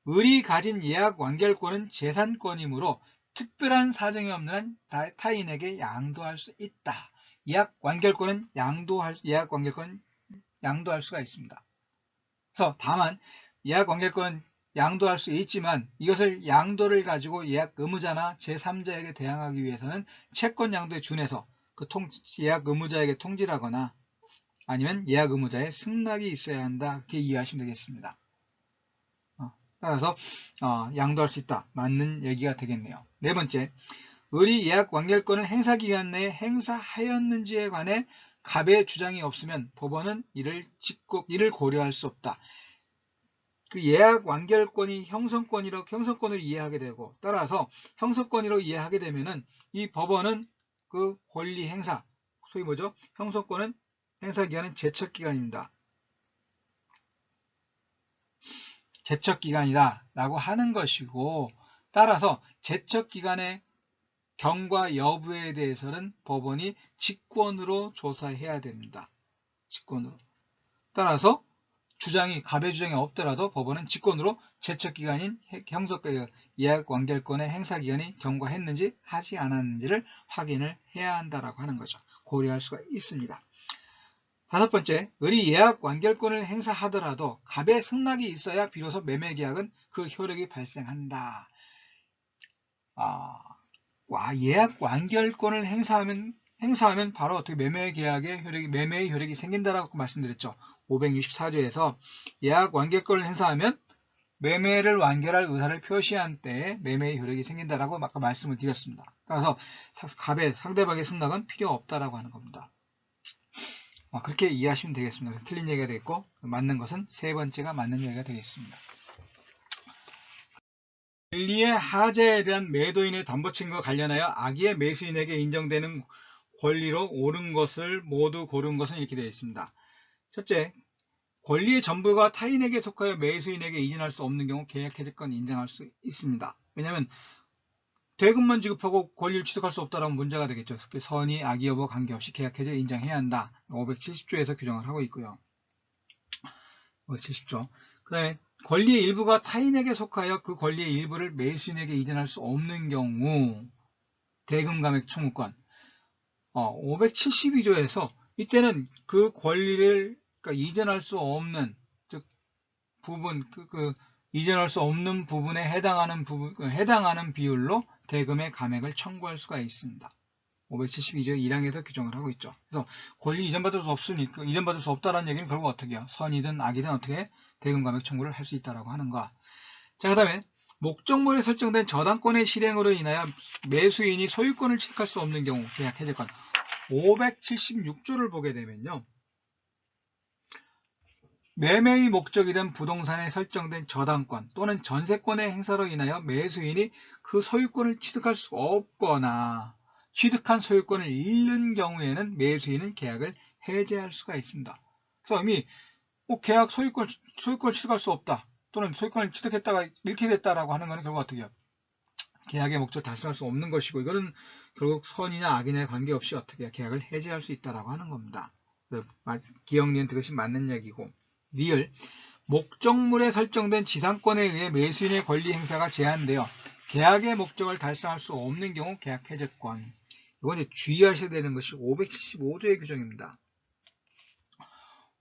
을이 가진 예약 완결권은 재산권이므로 특별한 사정이 없는 한 타인에게 양도할 수 있다. 예약 완결권은 양도할 수가 있습니다. 그래서 다만 예약 완결권은 양도할 수 있지만 이것을 양도를 가지고 예약 의무자나 제3자에게 대항하기 위해서는 채권 양도에 준해서 그 예약 의무자에게 통지하거나 아니면 예약 의무자의 승낙이 있어야 한다. 이렇게 이해하시면 되겠습니다. 따라서 양도할 수 있다. 맞는 얘기가 되겠네요. 네 번째, 을이 예약 완결권을 행사 기간 내에 행사하였는지에 관해 갑의 주장이 없으면 법원은 이를 고려할 수 없다. 그 예약 완결권이 형성권으로 이해하게 되고, 따라서 형성권으로 이해하게 되면은 이 법원은 그 권리 행사, 소위 뭐죠? 형성권은 행사 기간은 제척 기간입니다. 제척 기간이다 라고 하는 것이고, 따라서 제척 기간의 경과 여부에 대해서는 법원이 직권으로 조사해야 됩니다. 직권으로. 따라서 갑의 주장이 없더라도 법원은 직권으로 제척기간인 예약 완결권의 행사기간이 경과했는지 하지 않았는지를 확인을 해야 한다라고 하는 거죠. 고려할 수가 있습니다. 다섯 번째, 을이 예약 완결권을 행사하더라도 갑의 승낙이 있어야 비로소 매매계약은 그 효력이 발생한다. 예약 완결권을 행사하면 바로 어떻게 매매의 효력이 생긴다라고 말씀드렸죠. 564조에서 예약 완결권을 행사하면 매매를 완결할 의사를 표시한 때에 매매의 효력이 생긴다라고 아까 말씀을 드렸습니다. 따라서 상대방의 승낙은 필요 없다라고 하는 겁니다. 그렇게 이해하시면 되겠습니다. 틀린 얘기가 되겠고, 맞는 것은 세 번째가 맞는 얘기가 되겠습니다. 권리의 하자에 대한 매도인의 담보책임과 관련하여 악의의 매수인에게 인정되는 권리로 옳은 것을 모두 고른 것은 이렇게 되어 있습니다. 첫째, 권리의 전부가 타인에게 속하여 매수인에게 이전할 수 없는 경우 계약해제권 인정할 수 있습니다. 왜냐하면 대금만 지급하고 권리를 취득할 수 없다라면 문제가 되겠죠. 선의, 악의 여부 관계없이 계약해제 인정해야 한다. 570조에서 규정을 하고 있고요. 570조. 그 다음에 권리의 일부가 타인에게 속하여 그 권리의 일부를 매수인에게 이전할 수 없는 경우 대금감액 청구권. 572조에서 이때는 그 권리를 이전할 수 없는 이전할 수 없는 부분에 해당하는 비율로 대금의 감액을 청구할 수가 있습니다. 572조 1항에서 규정을 하고 있죠. 그래서 권리 이전받을 수 없다라는 얘기는 결국 어떻게 해요? 선이든 악이든 어떻게 대금 감액 청구를 할 수 있다라고 하는 거. 자, 그 다음에 목적물에 설정된 저당권의 실행으로 인하여 매수인이 소유권을 취득할 수 없는 경우 계약 해제권. 576조를 보게 되면요. 매매의 목적이 된 부동산에 설정된 저당권 또는 전세권의 행사로 인하여 매수인이 그 소유권을 취득할 수 없거나 취득한 소유권을 잃는 경우에는 매수인은 계약을 해제할 수가 있습니다. 그래서 이미 계약 소유권을 취득할 수 없다 또는 소유권을 취득했다가 잃게 됐다라고 하는 것은 결국 어떻게 해요? 계약의 목적을 달성할 수 없는 것이고, 이거는 결국 선이나 악이나 관계없이 어떻게 계약을 해제할 수 있다라고 하는 겁니다. 기억, 니은 그것이 맞는 얘기고, 리을 목적물에 설정된 지상권에 의해 매수인의 권리 행사가 제한되어 계약의 목적을 달성할 수 없는 경우 계약 해제권. 이건 이제 주의하셔야 되는 것이 575조의 규정입니다.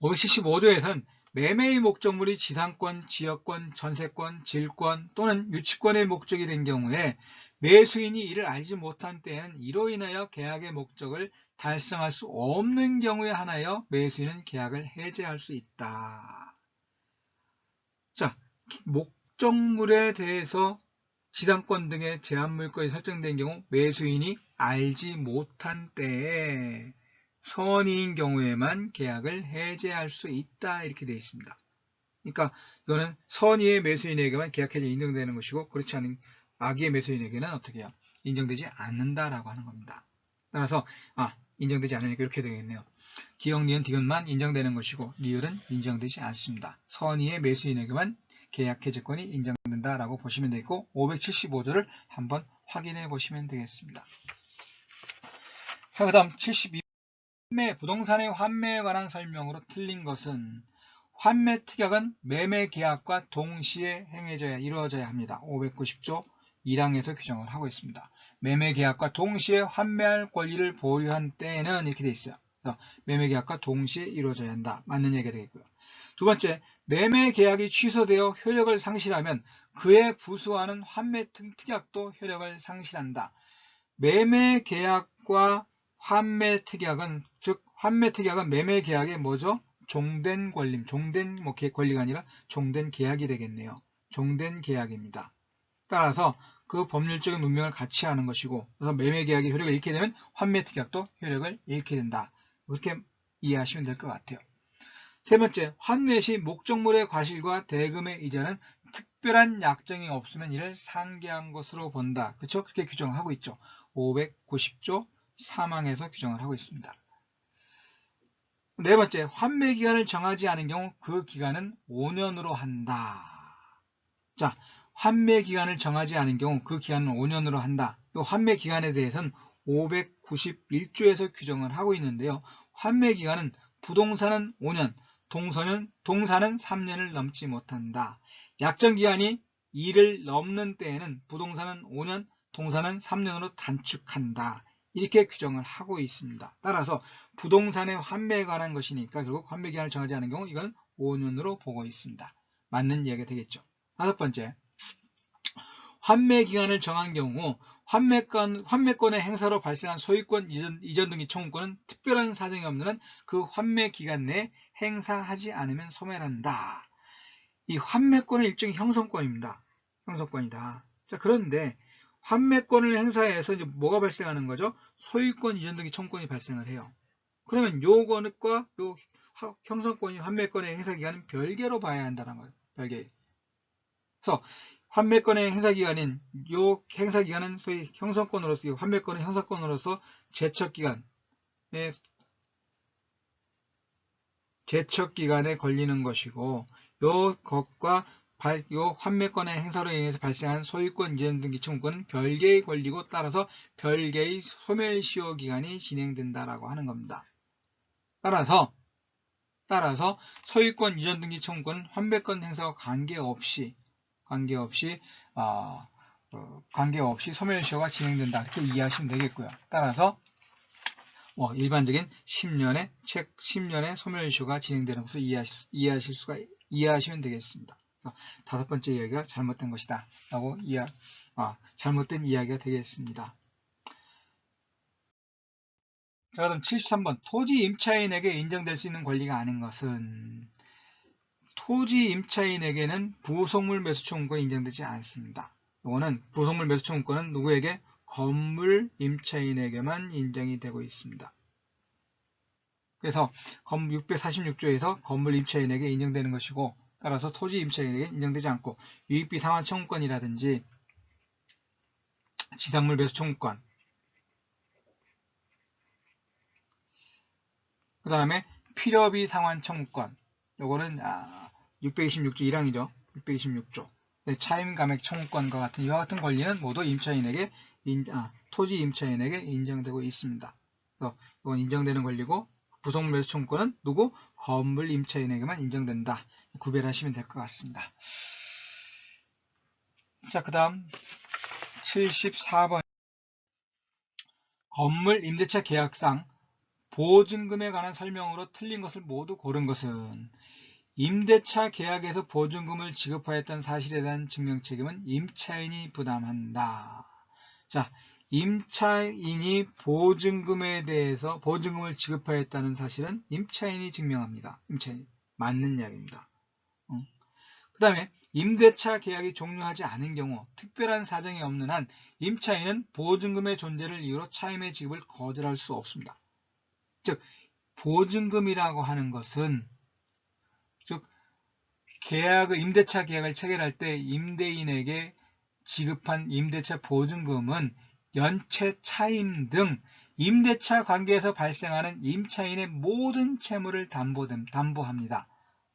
575조에서는 매매의 목적물이 지상권, 지역권, 전세권, 질권 또는 유치권의 목적이 된 경우에 매수인이 이를 알지 못한 때에는 이로 인하여 계약의 목적을 달성할 수 없는 경우에 한하여 매수인은 계약을 해제할 수 있다. 자, 목적물에 대해서 지상권 등의 제한물권이 설정된 경우 매수인이 알지 못한 때에 선의인 경우에만 계약을 해제할 수 있다, 이렇게 되어 있습니다. 그러니까 이거는 선의의 매수인에게만 계약 해제 인정되는 것이고, 그렇지 않은 악의의 매수인에게는 어떻게 해요? 인정되지 않는다라고 하는 겁니다. 따라서 인정되지 않으니까 이렇게 되겠네요. 기억, 니은, 디귿만 인정되는 것이고 리을은 인정되지 않습니다. 선의의 매수인에게만 계약 해제권이 인정된다라고 보시면 되고, 575조를 한번 확인해 보시면 되겠습니다. 자, 그 다음 72. 부동산의 환매에 관한 설명으로 틀린 것은 환매 특약은 매매 계약과 동시에 이루어져야 합니다. 590조 1항에서 규정을 하고 있습니다. 매매 계약과 동시에 환매할 권리를 보유한 때에는 이렇게 되어 있어요. 매매 계약과 동시에 이루어져야 한다. 맞는 얘기가 되겠고요. 두 번째, 매매 계약이 취소되어 효력을 상실하면 그에 부수하는 환매 특약도 효력을 상실한다. 매매 계약과 환매 특약은, 즉 환매 특약은 매매 계약의 뭐죠? 종된 권리, 종된 권리가 아니라 종된 계약이 되겠네요. 종된 계약입니다. 따라서 그 법률적인 문명을 같이 하는 것이고, 그래서 매매계약이 효력을 잃게 되면 환매특약도 효력을 잃게 된다. 그렇게 이해하시면 될 것 같아요. 세 번째, 환매 시 목적물의 과실과 대금의 이자는 특별한 약정이 없으면 이를 상계한 것으로 본다. 그렇죠? 그렇게 규정하고 있죠. 590조 3항에서 규정을 하고 있습니다. 네 번째, 환매 기간을 정하지 않은 경우 그 기간은 5년으로 한다. 자, 환매 기간을 정하지 않은 경우 그 기간은 5년으로 한다. 이 환매 기간에 대해서는 591조에서 규정을 하고 있는데요. 환매 기간은 부동산은 5년, 동사는 3년을 넘지 못한다. 약정 기간이 2를 넘는 때에는 부동산은 5년, 동사는 3년으로 단축한다. 이렇게 규정을 하고 있습니다. 따라서 부동산의 환매에 관한 것이니까 결국 환매 기간을 정하지 않은 경우 이건 5년으로 보고 있습니다. 맞는 이야기가 되겠죠. 다섯 번째, 환매 기간을 정한 경우 환매권의 행사로 발생한 소유권 이전 등기 청구권은 특별한 사정이 없는 한 그 환매 기간 내에 행사하지 않으면 소멸한다. 이 환매권은 일종의 형성권입니다. 형성권이다. 자, 그런데 환매권을 행사해서 이제 뭐가 발생하는 거죠? 소유권 이전 등기 청구권이 발생을 해요. 그러면 요것과 요 형성권이 환매권의 행사 기간은 별개로 봐야 한다는 거예요. 별개. 그래서 환매권의 행사기간인 요 행사기간은 소위 형성권으로서 환매권의 형사권으로서 제척기간에 걸리는 것이고 요 것과 요 환매권의 행사로 인해서 발생한 소유권 이전 등기 청구권은 별개에 걸리고 따라서 별개의 소멸시효 기간이 진행된다라고 하는 겁니다. 따라서 소유권 이전 등기 청구권은 환매권 행사와 관계없이 소멸시효가 진행된다. 이렇게 이해하시면 되겠고요. 따라서 일반적인 10년의 소멸시효가 진행되는 것을 이해하시면 되겠습니다. 다섯 번째 이야기가 잘못된 것이다. 라고 잘못된 이야기가 되겠습니다. 자, 그럼 73번. 토지 임차인에게 인정될 수 있는 권리가 아닌 것은 토지 임차인에게는 부속물 매수 청구권이 인정되지 않습니다. 이거는 부속물 매수 청구권은 누구에게? 건물 임차인에게만 인정이 되고 있습니다. 그래서 646조에서 건물 임차인에게 인정되는 것이고 따라서 토지 임차인에게 인정되지 않고 유익비 상환 청구권이라든지 지상물 매수 청구권, 그 다음에 필요비 상환 청구권, 요거는 626조 1항이죠. 626조. 차임 감액 청구권과 같은 이와 같은 권리는 모두 임차인에게 토지 임차인에게 인정되고 있습니다. 그래서 이건 인정되는 권리고 부속물 매수 청구권은 누구? 건물 임차인에게만 인정된다. 구별하시면 될 것 같습니다. 자, 그 다음 74번. 건물 임대차 계약상 보증금에 관한 설명으로 틀린 것을 모두 고른 것은 임대차 계약에서 보증금을 지급하였던 사실에 대한 증명 책임은 임차인이 부담한다. 자, 임차인이 보증금에 대해서 보증금을 지급하였다는 사실은 임차인이 증명합니다. 임차인이. 맞는 이야기입니다. 그 다음에 임대차 계약이 종료하지 않은 경우 특별한 사정이 없는 한 임차인은 보증금의 존재를 이유로 차임의 지급을 거절할 수 없습니다. 즉 보증금이라고 하는 것은 즉 임대차 계약을 체결할 때 임대인에게 지급한 임대차 보증금은 연체, 차임 등 임대차 관계에서 발생하는 임차인의 모든 채무를 담보합니다.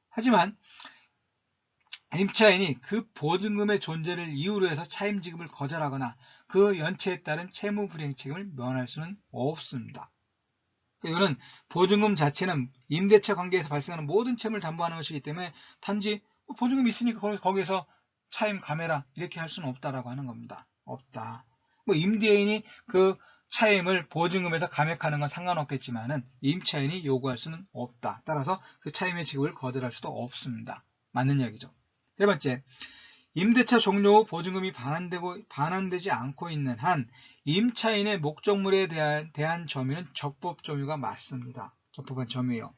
하지만 임차인이 그 보증금의 존재를 이유로 해서 차임 지급을 거절하거나 그 연체에 따른 채무 불이행 책임을 면할 수는 없습니다. 이거는 보증금 자체는 임대차 관계에서 발생하는 모든 채무를 담보하는 것이기 때문에 단지 보증금이 있으니까 거기에서 차임 감해라 이렇게 할 수는 없다라고 하는 겁니다. 없다. 임대인이 그 차임을 보증금에서 감액하는 건 상관없겠지만은 임차인이 요구할 수는 없다. 따라서 그 차임의 지급을 거절할 수도 없습니다. 맞는 이야기죠. 세 번째, 임대차 종료 후 보증금이 반환되지 않고 있는 한 임차인의 목적물에 대한 점유는 적법 점유가 맞습니다. 적법한 점유예요.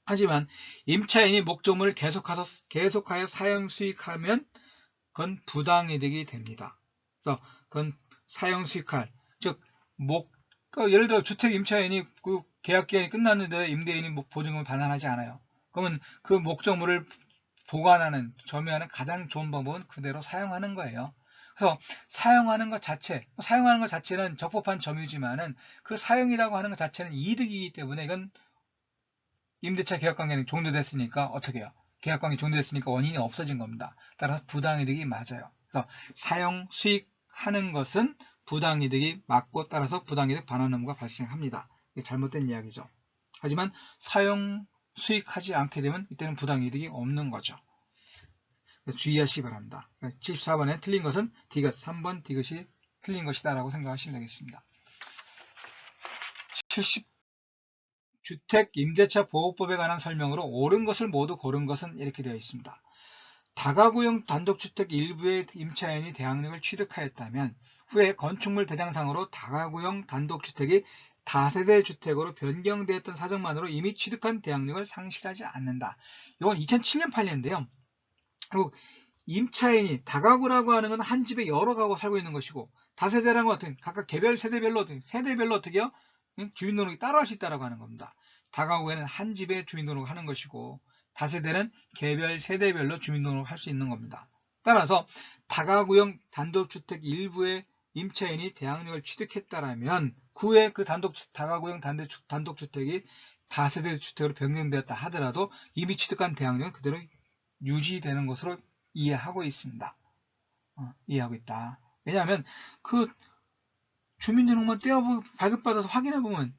하지만 임차인이 목적물을 계속하여 사용 수익하면 그건 부당이득이 됩니다. 그래서 그건 사용 수익할, 즉 예를 들어 주택 임차인이 그 계약 기간이 끝났는데 임대인이 보증금을 반환하지 않아요. 그러면 그 목적물을 보관하는, 점유하는 가장 좋은 방법은 그대로 사용하는 거예요. 그래서 사용하는 것 자체는 적법한 점유지만은 그 사용이라고 하는 것 자체는 이득이기 때문에 이건 임대차 계약관계는 종료됐으니까 어떻게 해요? 계약관계 종료됐으니까 원인이 없어진 겁니다. 따라서 부당이득이 맞아요. 그래서 사용 수익하는 것은 부당이득이 맞고 따라서 부당이득 반환 의무가 발생합니다. 이게 잘못된 이야기죠. 하지만 사용 수익하지 않게 되면 이때는 부당이득이 없는 거죠. 주의하시기 바랍니다. 74번에 틀린 것은 디귿, 3번 디귿이 틀린 것이다 라고 생각하시면 되겠습니다. 70 주택임대차보호법에 관한 설명으로 옳은 것을 모두 고른 것은 이렇게 되어 있습니다. 다가구형 단독주택 일부의 임차인이 대항력을 취득하였다면 후에 건축물 대장상으로 다가구형 단독주택이 다세대 주택으로 변경되었던 사정만으로 이미 취득한 대항력을 상실하지 않는다. 이건 2007년 판례인데요. 그리고 임차인이 다가구라고 하는 건 한 집에 여러 가구 살고 있는 것이고 다세대라는 것은 각각 개별 세대별로 어떻게 해요? 주민등록이 따로 할 수 있다고 하는 겁니다. 다가구에는 한 집에 주민등록을 하는 것이고 다세대는 개별 세대별로 주민등록을 할 수 있는 겁니다. 따라서 다가구형 단독주택 일부의 임차인이 대항력을 취득했다라면 그 후에 그 다가구형 단독주택이 다세대 주택으로 변경되었다 하더라도 이미 취득한 대항력은 그대로 유지되는 것으로 이해하고 있습니다. 이해하고 있다. 왜냐하면 그 주민등록만 발급받아서 확인해보면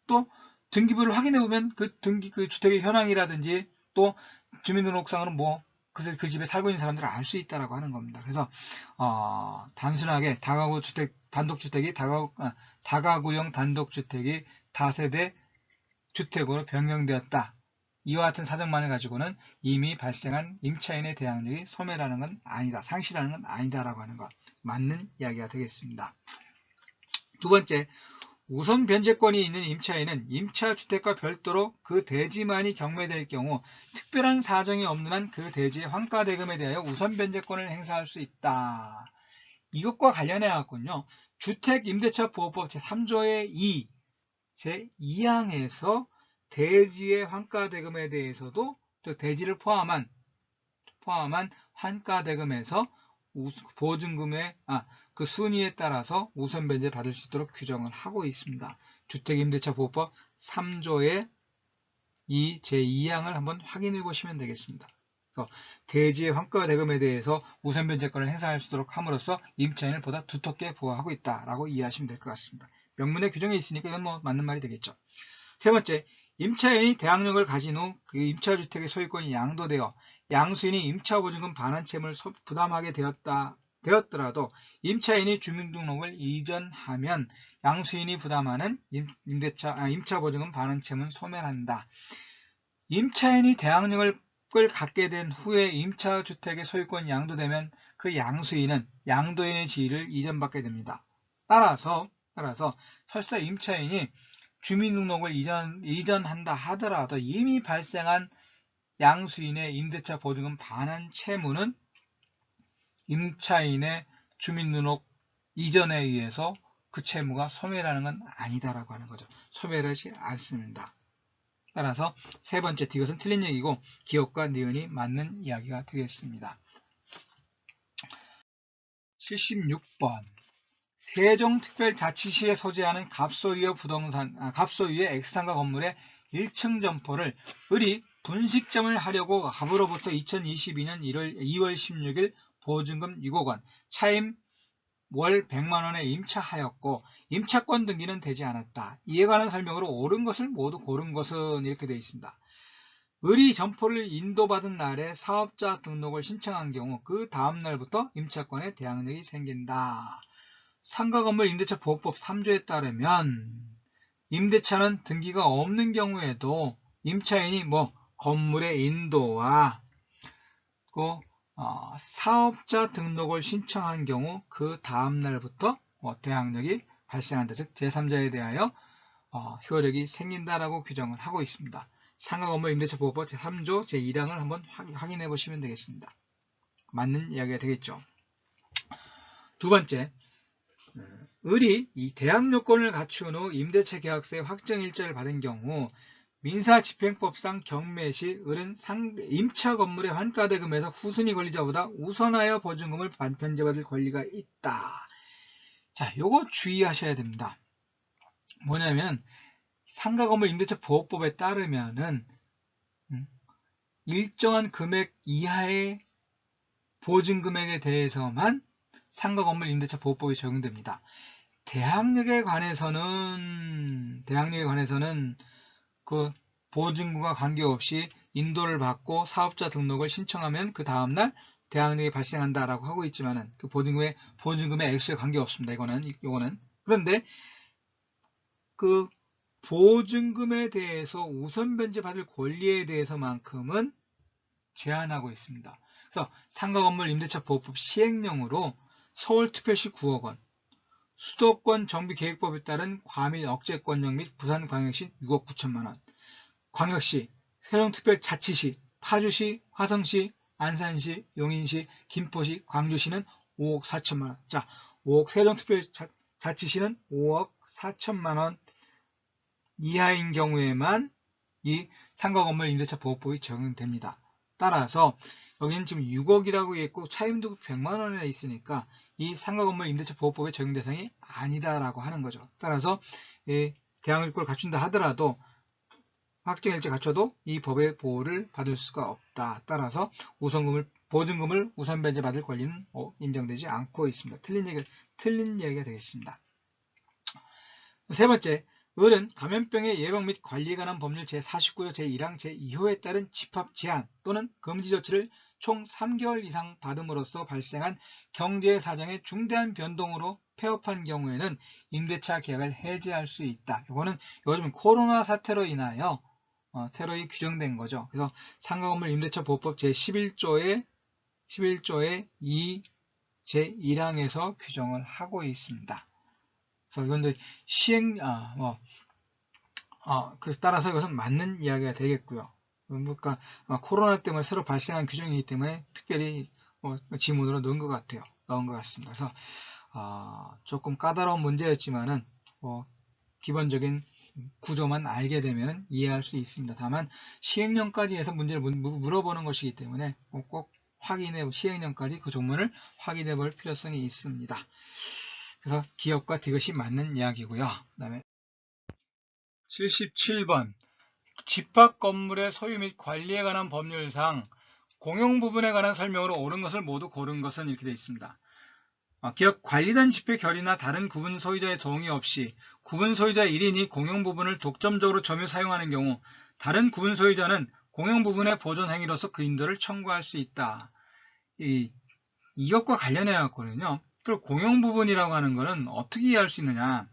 또 등기부를 확인해보면 그 주택의 현황이라든지 또 주민등록상으로 그 집에 살고 있는 사람들을 알 수 있다라고 하는 겁니다. 그래서 단순하게 다가구형 단독주택이 다세대 주택으로 변경되었다. 이와 같은 사정만을 가지고는 이미 발생한 임차인의 대항력이 소멸하는 건 아니다. 상실하는 건 아니다라고 하는 것. 맞는 이야기가 되겠습니다. 두 번째, 우선 변제권이 있는 임차인은 임차주택과 별도로 그 대지만이 경매될 경우 특별한 사정이 없는 한 그 대지의 환가대금에 대하여 우선 변제권을 행사할 수 있다. 이것과 관련해 갖군요. 주택임대차보호법 제3조의 2, 제2항에서 대지의 환가대금에 대해서도 대지를 포함한 환가대금에서 보증금의 그 순위에 따라서 우선 변제 받을 수 있도록 규정을 하고 있습니다. 주택임대차보호법 3조의 제2항을 한번 확인해 보시면 되겠습니다. 그래서 대지의 환가대금에 대해서 우선 변제권을 행사할 수 있도록 함으로써 임차인을 보다 두텁게 보호하고 있다라고 이해하시면 될 것 같습니다. 명문의 규정이 있으니까 이건 맞는 말이 되겠죠. 세 번째, 임차인이 대항력을 가진 후 그 임차주택의 소유권이 양도되어 양수인이 임차보증금 반환채무를 부담하게 되었더라도 임차인이 주민등록을 이전하면 양수인이 부담하는 임차보증금 반환채무는 소멸한다. 임차인이 대항력을 갖게 된 후에 임차주택의 소유권이 양도되면 그 양수인은 양도인의 지위를 이전받게 됩니다. 따라서 설사 임차인이 주민등록을 이전한다 하더라도 이미 발생한 양수인의 임대차 보증금 반환 채무는 임차인의 주민등록 이전에 의해서 그 채무가 소멸하는 건 아니다라고 하는 거죠. 소멸하지 않습니다. 따라서 세 번째 디귿은 틀린 얘기고 기억과 니은이 맞는 이야기가 되겠습니다. 76번 세종특별자치시에 소재하는 갑소유의 X상가 건물의 1층 점포를 을이 분식점을 하려고 갑으로부터 2022년 2월 16일 보증금 6억 원, 차임 월 100만원에 임차하였고 임차권 등기는 되지 않았다. 이에 관한 설명으로 옳은 것을 모두 고른 것은 이렇게 되어 있습니다. 을이 점포를 인도받은 날에 사업자 등록을 신청한 경우 그 다음 날부터 임차권에 대항력이 생긴다. 상가건물 임대차보호법 3조에 따르면 임대차는 등기가 없는 경우에도 임차인이 건물의 인도와 사업자 등록을 신청한 경우 그 다음 날부터 대항력이 발생한다. 즉 제3자에 대하여 효력이 생긴다라고 규정을 하고 있습니다. 상가건물 임대차 보호법 제3조 제1항을 한번 확인해 보시면 되겠습니다. 맞는 이야기가 되겠죠. 두 번째, 을이 이 대항 요건을 갖춘 후 임대차 계약서의 확정 일자를 받은 경우 민사집행법상 경매 시 을은 임차 건물의 환가대금에서 후순위 권리자보다 우선하여 보증금을 반편제받을 권리가 있다. 자, 요거 주의하셔야 됩니다. 뭐냐면 상가건물 임대차 보호법에 따르면은 일정한 금액 이하의 보증금액에 대해서만 상가건물 임대차 보호법이 적용됩니다. 대항력에 관해서는 그 보증금과 관계없이 인도를 받고 사업자 등록을 신청하면 그 다음날 대항력이 발생한다라고 하고 있지만은 그 보증금의 액수에 관계없습니다. 이거는. 그런데 그 보증금에 대해서 우선 변제받을 권리에 대해서만큼은 제한하고 있습니다. 그래서 상가건물 임대차 보호법 시행령으로 서울특별시 9억 원, 수도권 정비계획법에 따른 과밀 억제권역 및 부산광역시 6억 9천만 원, 광역시, 세종특별자치시, 파주시, 화성시, 안산시, 용인시, 김포시, 광주시는 5억 4천만 원. 자, 5억 세종특별자치시는 5억 4천만 원 이하인 경우에만 이 상가건물 임대차 보호법이 적용됩니다. 따라서 여기는 지금 6억이라고 있고 차임도 100만 원이나 있으니까 이 상가건물 임대차 보호법의 적용 대상이 아니다라고 하는 거죠. 따라서 대항력을 갖춘다 하더라도 확정일자 갖춰도 이 법의 보호를 받을 수가 없다. 따라서 보증금을 우선 변제받을 권리는 인정되지 않고 있습니다. 틀린 얘기가 되겠습니다. 세 번째, 을은 감염병의 예방 및 관리에 관한 법률 제49조 제1항 제2호에 따른 집합 제한 또는 금지 조치를 총 3개월 이상 받음으로써 발생한 경제 사정의 중대한 변동으로 폐업한 경우에는 임대차 계약을 해지할 수 있다. 이거는 요즘 코로나 사태로 인하여 새로이 규정된 거죠. 그래서 상가건물 임대차 보호법 제11조의 2 제1항에서 규정을 하고 있습니다. 그래서 이건 따라서 이것은 맞는 이야기가 되겠고요. 그러니까 코로나 때문에 새로 발생한 규정이기 때문에 특별히 지문으로 넣은 것 같습니다. 그래서 조금 까다로운 문제였지만은 기본적인 구조만 알게 되면 이해할 수 있습니다. 다만 시행령까지 해서 문제를 물어보는 것이기 때문에 꼭 시행령까지 그 조문을 확인해 볼 필요성이 있습니다. 그래서 기업과 디귿이 맞는 이야기고요. 그 다음에 77번 집합 건물의 소유 및 관리에 관한 법률상 공용 부분에 관한 설명으로 옳은 것을 모두 고른 것은 이렇게 되어 있습니다. 기업 관리단 집회 결의나 다른 구분 소유자의 동의 없이 구분 소유자 1인이 공용 부분을 독점적으로 점유 사용하는 경우 다른 구분 소유자는 공용 부분의 보존 행위로서 그 인도를 청구할 수 있다. 이것과 관련해 갖고는요. 그 공용 부분이라고 하는 것은 어떻게 이해할 수 있느냐?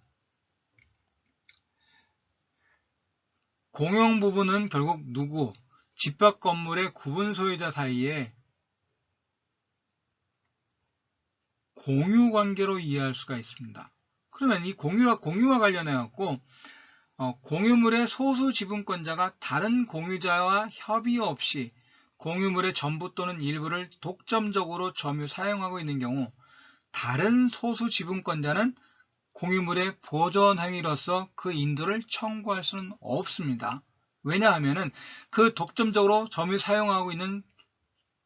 공용 부분은 결국 집합 건물의 구분 소유자 사이에 공유 관계로 이해할 수가 있습니다. 그러면 이 공유와 관련해 갖고 공유물의 소수 지분권자가 다른 공유자와 협의 없이 공유물의 전부 또는 일부를 독점적으로 점유 사용하고 있는 경우 다른 소수 지분권자는 공유물의 보존 행위로서 그 인도를 청구할 수는 없습니다. 왜냐하면 그 독점적으로 점유 사용하고 있는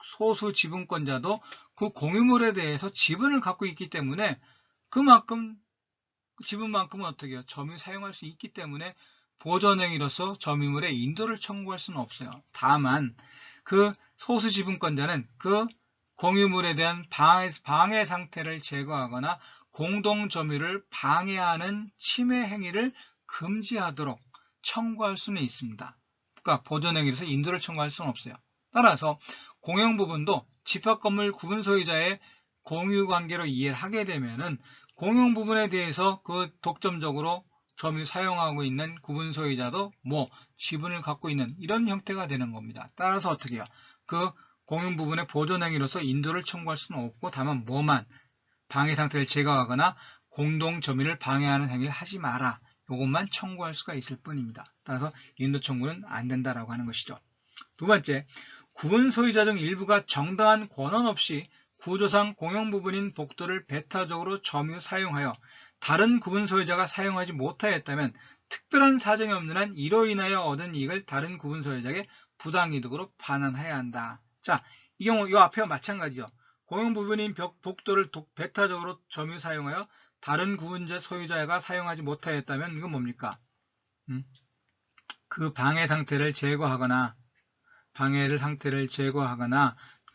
소수 지분권자도 그 공유물에 대해서 지분을 갖고 있기 때문에 그만큼 지분만큼은 어떻게 해요? 점유 사용할 수 있기 때문에 보존 행위로서 점유물의 인도를 청구할 수는 없어요. 다만 그 소수 지분권자는 그 공유물에 대한 방해 상태를 제거하거나 공동 점유를 방해하는 침해 행위를 금지하도록 청구할 수는 있습니다. 그러니까 보존 행위로서 인도를 청구할 수는 없어요. 따라서 공용 부분도 집합 건물 구분 소유자의 공유 관계로 이해를 하게 되면은 공용 부분에 대해서 그 독점적으로 점유 사용하고 있는 구분 소유자도 지분을 갖고 있는 이런 형태가 되는 겁니다. 따라서 어떻게 해요? 그 공용 부분의 보존 행위로서 인도를 청구할 수는 없고 다만 방해 상태를 제거하거나 공동 점유를 방해하는 행위를 하지 마라. 요것만 청구할 수가 있을 뿐입니다. 따라서 인도 청구는 안 된다라고 하는 것이죠. 두 번째, 구분 소유자 중 일부가 정당한 권한 없이 구조상 공용 부분인 복도를 배타적으로 점유 사용하여 다른 구분 소유자가 사용하지 못하였다면 특별한 사정이 없는 한 이로 인하여 얻은 이익을 다른 구분 소유자에게 부당이득으로 반환해야 한다. 자, 이 경우 이 앞에와 마찬가지죠. 공용 부분인 복도를 배타적으로 점유 사용하여 다른 구분자 소유자가 사용하지 못하였다면 이건 뭡니까? 그 방해 상태를 제거하거나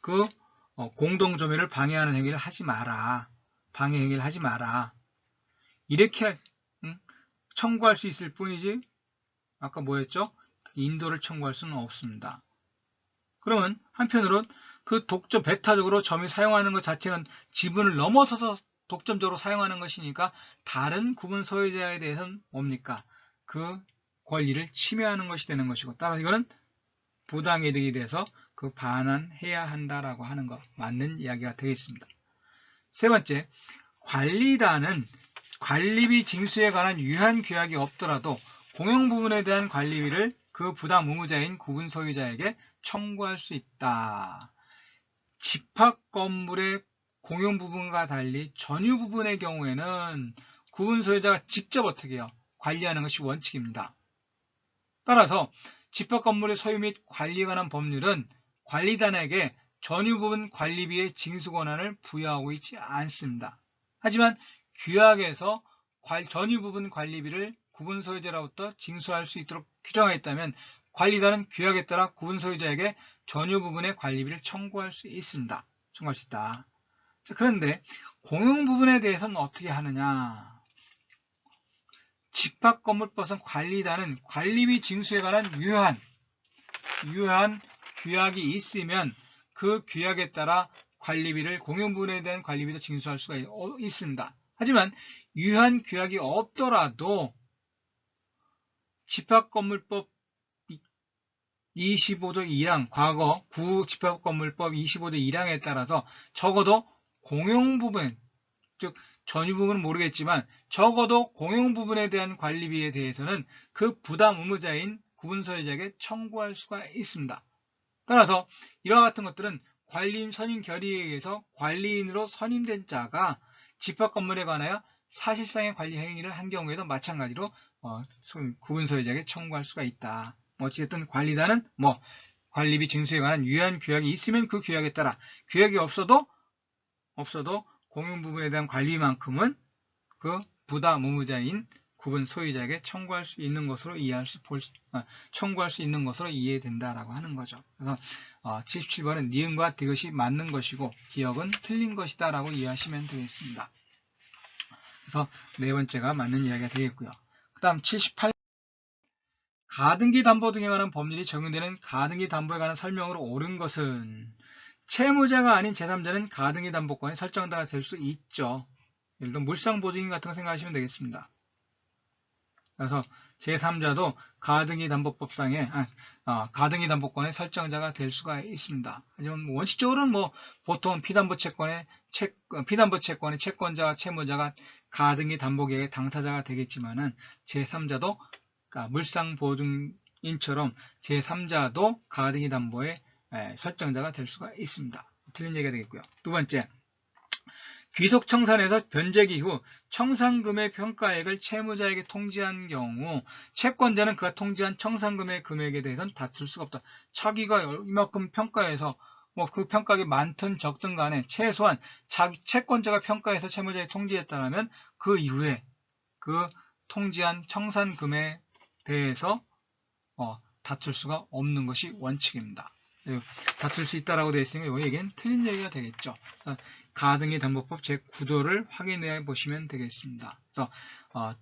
그 공동 점유를 방해하는 행위를 하지 마라. 방해 행위를 하지 마라. 이렇게 청구할 수 있을 뿐이지 아까 뭐였죠? 인도를 청구할 수는 없습니다. 그러면 한편으로 그 독점 배타적으로 점유 사용하는 것 자체는 지분을 넘어서서 독점적으로 사용하는 것이니까 다른 구분 소유자에 대해서는 뭡니까? 그 권리를 침해하는 것이 되는 것이고 따라서 이거는 부당이득이 돼서 그 반환해야 한다라고 하는 것 맞는 이야기가 되겠습니다. 세 번째, 관리단은 관리비 징수에 관한 유한 규약이 없더라도 공용 부분에 대한 관리비를 그 부당 의무자인 구분 소유자에게 청구할 수 있다. 집합 건물의 공용 부분과 달리 전유 부분의 경우에는 구분 소유자가 직접 어떻게 해요? 관리하는 것이 원칙입니다. 따라서 집합 건물의 소유 및 관리에 관한 법률은 관리단에게 전유 부분 관리비의 징수 권한을 부여하고 있지 않습니다. 하지만 규약에서 전유 부분 관리비를 구분 소유자로부터 징수할 수 있도록 규정하여 있다면 관리단은 규약에 따라 구분 소유자에게 전유 부분의 관리비를 청구할 수 있습니다. 청구할 수 있다. 자, 그런데 공용 부분에 대해서는 어떻게 하느냐? 집합건물법상 관리단은 관리비 징수에 관한 유효한 규약이 있으면 그 규약에 따라 관리비를 공용 부분에 대한 관리비도 징수할 수가 있습니다. 하지만 유효한 규약이 없더라도 집합건물법 25조 2항, 과거 구집합건물법 25조 1항에 따라서 적어도 공용 부분, 즉 전유 부분은 모르겠지만 적어도 공용 부분에 대한 관리비에 대해서는 그 부담 의무자인 구분 소유자에게 청구할 수가 있습니다. 따라서 이와 같은 것들은 관리인 선임 결의에 의해서 관리인으로 선임된 자가 집합 건물에 관하여 사실상의 관리 행위를 한 경우에도 마찬가지로 구분 소유자에게 청구할 수가 있다. 어찌됐든 관리단은 관리비 징수에 관한 유효한 규약이 있으면 그 규약에 따라 규약이 없어도 공용 부분에 대한 관리만큼은 그 부담 의무자인 구분 소유자에게 청구할 수 있는 것으로 이해된다라고 하는 거죠. 그래서 77번은 니은과 디귿이 맞는 것이고 기억은 틀린 것이다라고 이해하시면 되겠습니다. 그래서 네 번째가 맞는 이야기가 되겠고요. 그 다음 78. 가등기 담보 등에 관한 법률이 적용되는 가등기 담보에 관한 설명으로 옳은 것은 채무자가 아닌 제3자는 가등기 담보권의 설정자가 될 수 있죠. 예를 들어 물상보증인 같은 거 생각하시면 되겠습니다. 그래서 제3자도 가등기 담보법상의 가등기 담보권의 설정자가 될 수가 있습니다. 하지만 원칙적으로는 보통 피담보 채권의 채권자와 채무자가 가등기 담보계획의 당사자가 되겠지만은 제3자도 물상보증인처럼 제3자도 가등기 담보의 설정자가 될 수가 있습니다. 틀린 얘기가 되겠고요. 두 번째, 귀속청산에서 변제기 후 청산금의 평가액을 채무자에게 통지한 경우 채권자는 그가 통지한 청산금의 금액에 대해서는 다툴 수가 없다. 자기가 이만큼 평가해서 그 평가액이 많든 적든 간에 최소한 채권자가 평가해서 채무자에게 통지했다면 그 이후에 그 통지한 청산금에 대해서 다툴 수가 없는 것이 원칙입니다. 다툴 수 있다라고 되어 있으니까 이 얘기는 틀린 얘기가 되겠죠. 가등기 담보법 제9조를 확인해 보시면 되겠습니다. 그래서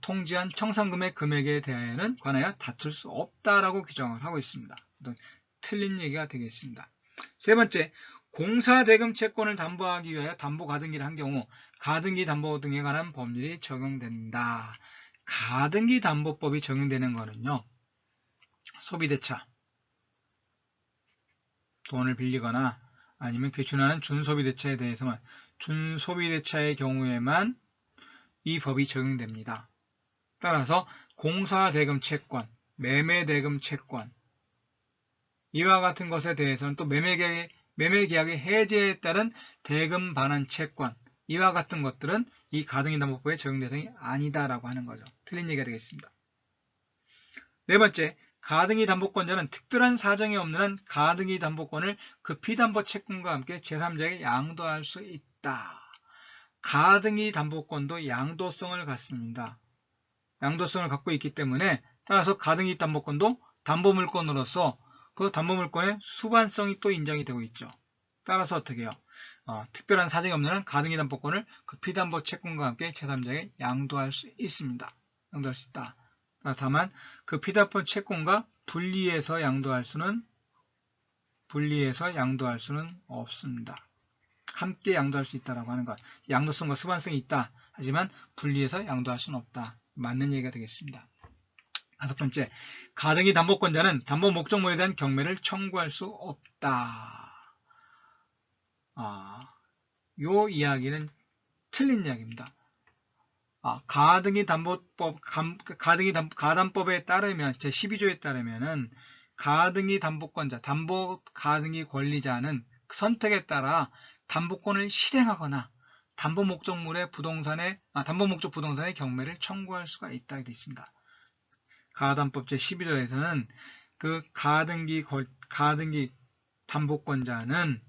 통지한 청산금의 금액에 대하여는 관하여 다툴 수 없다라고 규정을 하고 있습니다. 틀린 얘기가 되겠습니다. 세 번째, 공사대금 채권을 담보하기 위하여 담보 가등기를 한 경우 가등기 담보 등에 관한 법률이 적용된다. 가등기 담보법이 적용되는 거는요, 소비대차, 돈을 빌리거나 아니면 귀촌하는 준소비대차에 대해서만, 준소비대차의 경우에만 이 법이 적용됩니다. 따라서 공사대금 채권, 매매대금 채권 이와 같은 것에 대해서는 또 매매계약의 해제에 따른 대금 반환 채권 이와 같은 것들은 이 가등기담보법의 적용 대상이 아니다라고 하는 거죠. 틀린 얘기가 되겠습니다. 네 번째, 가등기담보권자는 특별한 사정이 없는 한 가등기담보권을 그 피담보 채권과 함께 제3자에게 양도할 수 있다. 가등기담보권도 양도성을 갖습니다. 양도성을 갖고 있기 때문에 따라서 가등기담보권도 담보물권으로서 그 담보물권의 수반성이 또 인정이 되고 있죠. 따라서 어떻게 해요? 특별한 사정이 없는 한 가등기담보권을 그 피담보 채권과 함께 제3자에게 양도할 수 있습니다. 양도할 수 있다. 다만 그 피담보 채권과 분리해서 양도할 수는 없습니다. 함께 양도할 수 있다라고 하는 것. 양도성과 수반성이 있다. 하지만 분리해서 양도할 수는 없다. 맞는 얘기가 되겠습니다. 다섯 번째, 가등기 담보권자는 담보 목적물에 대한 경매를 청구할 수 없다. 요 이야기는 틀린 이야기입니다. 가담법에 따르면 제12조에 따르면은 가등기 담보권자, 가등기 권리자는 선택에 따라 담보권을 실행하거나 담보 목적 부동산의 경매를 청구할 수가 있다고 되어 있습니다. 가담법 제12조에서는 그 가등기 담보권자는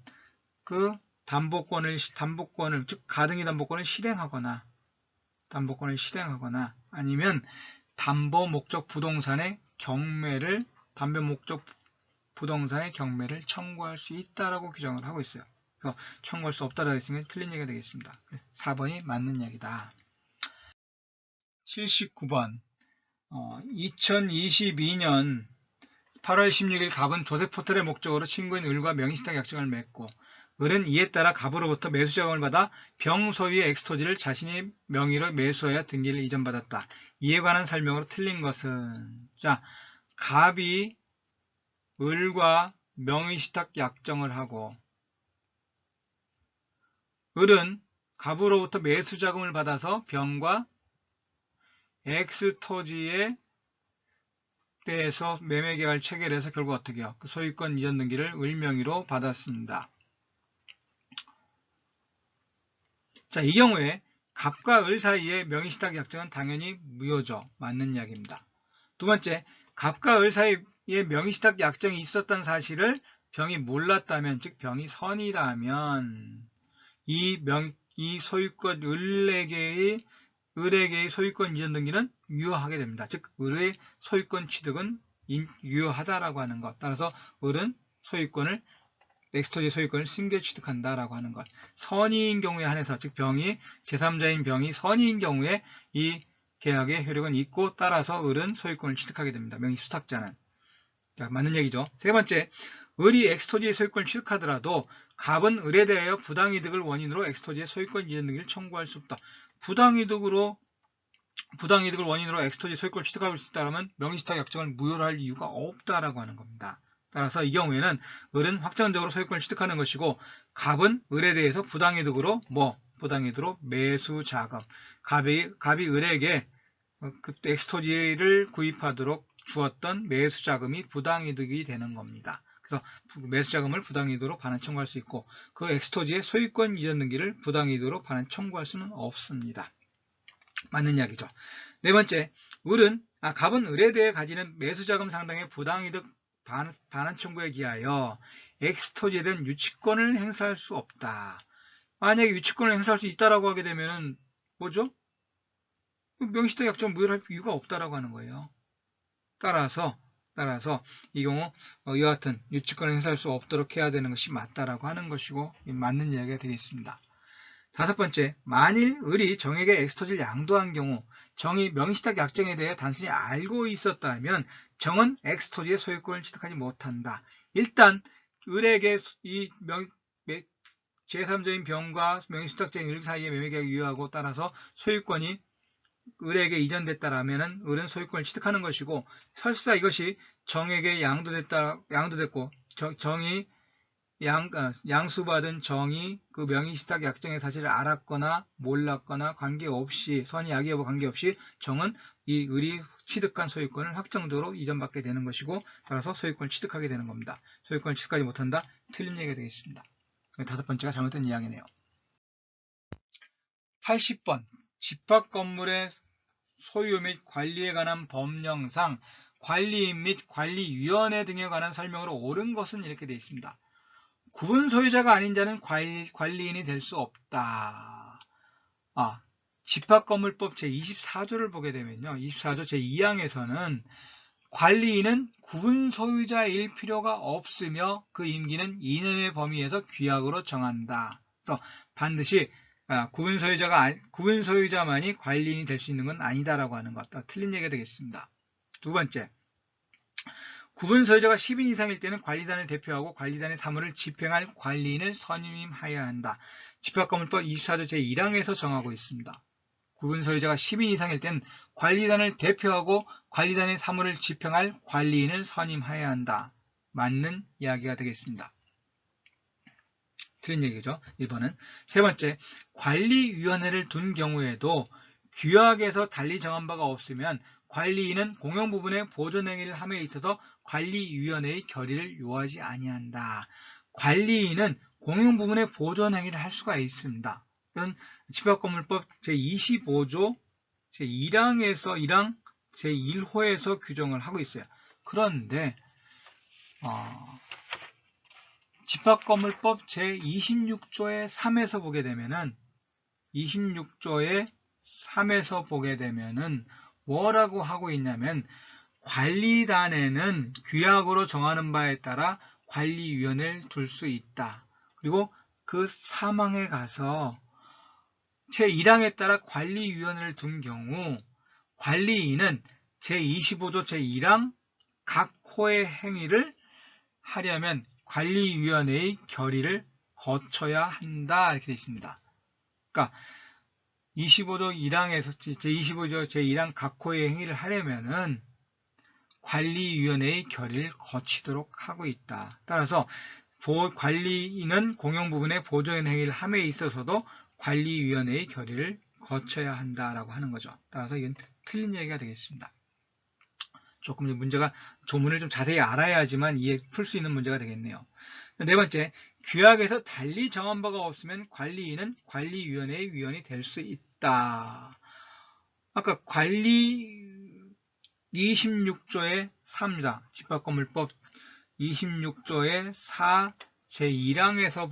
그 담보권을 즉 가등기 담보권을 실행하거나 아니면 담보 목적 부동산의 경매를 청구할 수 있다라고 규정을 하고 있어요. 그래서 청구할 수 없다라고 했으면 틀린 얘기가 되겠습니다. 4번이 맞는 이야기다. 79번 2022년 8월 16일 갑은 조세 포털의 목적으로 친구인 을과 명의신탁 약정을 맺고 을은 이에 따라 갑으로부터 매수자금을 받아 병 소유의 엑스토지를 자신의 명의로 매수하여 등기를 이전받았다. 이에 관한 설명으로 틀린 것은 자, 갑이 을과 명의신탁 약정을 하고 을은 갑으로부터 매수자금을 받아서 병과 엑스토지에 대해서 매매계약을 체결해서 결국 어떻게 해요? 그 소유권 이전 등기를 을 명의로 받았습니다. 자, 이 경우에 갑과 을 사이의 명의신탁 약정은 당연히 무효죠. 맞는 이야기입니다. 두 번째, 갑과 을 사이에 명의신탁 약정이 있었던 사실을 병이 몰랐다면, 즉 병이 선이라면 이 소유권 을에게의 소유권 이전 등기는 유효하게 됩니다. 즉 을의 소유권 취득은 유효하다라고 하는 것. 따라서 을은 엑스토지 소유권을 승계 취득한다라고 하는 것. 선의인 경우에 한해서 즉 제3자인 병이 선의인 경우에 이 계약의 효력은 있고 따라서 을은 소유권을 취득하게 됩니다. 명의 수탁자는. 맞는 얘기죠. 세 번째, 을이 엑스토지의 소유권을 취득하더라도 갑은 을에 대하여 부당이득을 원인으로 엑스토지의 소유권 이전 등기를 청구할 수 없다. 부당이득을 원인으로 엑스토지 소유권을 취득할 수 있다면 명의신탁 약정을 무효로 할 이유가 없다라고 하는 겁니다. 따라서 이 경우에는 을은 확정적으로 소유권을 취득하는 것이고 갑은 을에 대해서 부당이득으로 매수자금, 갑이 을에게 엑스토지를 구입하도록 주었던 매수자금이 부당이득이 되는 겁니다. 그래서 매수자금을 부당이득으로 반환 청구할 수 있고 그 엑스토지의 소유권 이전 등기를 부당이득으로 반환 청구할 수는 없습니다. 맞는 이야기죠. 네 번째, 갑은 을에 대해 가지는 매수자금 상당의 부당이득 반환 청구에 기하여 엑스토지에 대한 유치권을 행사할 수 없다. 만약에 유치권을 행사할 수 있다라고 하게 되면은 뭐죠? 명의신탁 약정 무효할 이유가 없다라고 하는 거예요. 따라서 이 경우 이와 같은 유치권을 행사할 수 없도록 해야 되는 것이 맞다라고 하는 것이고 맞는 이야기가 되겠습니다. 다섯 번째, 만일 을이 정에게 엑스토지를 양도한 경우 정이 명의신탁 약정에 대해 단순히 알고 있었다면 정은 엑스토지의 소유권을 취득하지 못한다. 일단 을에게 이 제3자인 병과 명의신탁자인 을 사이의 매매계약이 유효하고 따라서 소유권이 을에게 이전됐다라면 을은 소유권을 취득하는 것이고 설사 이것이 정에게 양도됐고 정이 양수받은 정이 그 명의신탁 약정의 사실을 알았거나 몰랐거나 관계없이 선의 악의 여부 관계없이 정은 이 을이 취득한 소유권을 확정적으로 이전받게 되는 것이고 따라서 소유권을 취득하게 되는 겁니다. 소유권을 취득하지 못한다. 틀린 얘기가 되겠습니다. 다섯 번째가 잘못된 이야기네요. 80번 집합건물의 소유 및 관리에 관한 법령상 관리인 및 관리위원회 등에 관한 설명으로 옳은 것은 이렇게 되어 있습니다. 구분 소유자가 아닌 자는 관리인이 될 수 없다. 집합건물법 제24조를 보게 되면요. 24조 제2항에서는 관리인은 구분 소유자일 필요가 없으며 그 임기는 2년의 범위에서 규약으로 정한다. 그래서 반드시 구분 소유자만이 관리인이 될 수 있는 건 아니다라고 하는 것. 틀린 얘기가 되겠습니다. 두 번째, 구분 소유자가 10인 이상일 때는 관리단을 대표하고 관리단의 사무를 집행할 관리인을 선임해야 한다. 집합건물법 24조 제1항에서 정하고 있습니다. 구분 소유자가 10인 이상일 때는 관리단을 대표하고 관리단의 사무를 집행할 관리인을 선임해야 한다. 맞는 이야기가 되겠습니다. 틀린 얘기죠. 1번은. 세 번째, 관리위원회를 둔 경우에도 규약에서 달리 정한 바가 없으면 관리인은 공용 부분의 보존 행위를 함에 있어서 관리위원회의 결의를 요하지 아니한다. 관리인은 공용 부분의 보존 행위를 할 수가 있습니다. 이건 집합건물법 제25조 제1항에서 1항 제1호에서 규정을 하고 있어요. 그런데 집합건물법 제26조의 3에서 보게 되면은 26조의 3에서 보게 되면은 뭐라고 하고 있냐면 관리단에는 규약으로 정하는 바에 따라 관리위원회를 둘 수 있다. 그리고 그 사망에 가서 제1항에 따라 관리위원회를 둔 경우 관리인은 제25조 제1항 각 호의 행위를 하려면 관리위원회의 결의를 거쳐야 한다. 이렇게 되어 있습니다. 그러니까 25조 1항에서 제25조 제1항 각 호의 행위를 하려면은 관리위원회의 결의를 거치도록 하고 있다. 따라서 관리인은 공용 부분의 보존 행위를 함에 있어서도 관리위원회의 결의를 거쳐야 한다라고 하는 거죠. 따라서 이건 틀린 얘기가 되겠습니다. 조금 문제가 조문을 좀 자세히 알아야지만 풀 수 있는 문제가 되겠네요. 네 번째, 규약에서 달리 정한 바가 없으면 관리인은 관리위원회의 위원이 될 수 있다. 아까 관리 26조의 4입니다. 집합건물법 26조의 4 제1항에서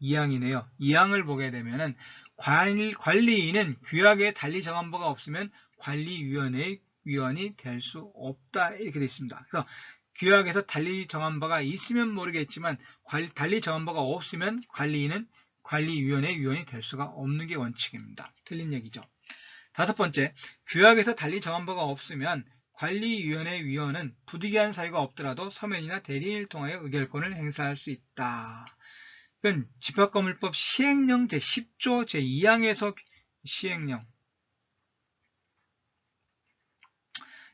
2항이네요. 2항을 보게 되면은 관리인은 규약에 달리 정한 바가 없으면 관리위원회의 위원이 될 수 없다. 이렇게 되어 있습니다. 그래서 규약에서 달리 정한 바가 있으면 모르겠지만 달리 정한 바가 없으면 관리인은 관리위원회의 위원이 될 수가 없는 게 원칙입니다. 틀린 얘기죠. 다섯 번째, 규약에서 달리 정한 바가 없으면 관리위원회 위원은 부득이한 사유가 없더라도 서면이나 대리인을 통하여 의결권을 행사할 수 있다. 이건 집합건물법 시행령 제10조 제2항에서 시행령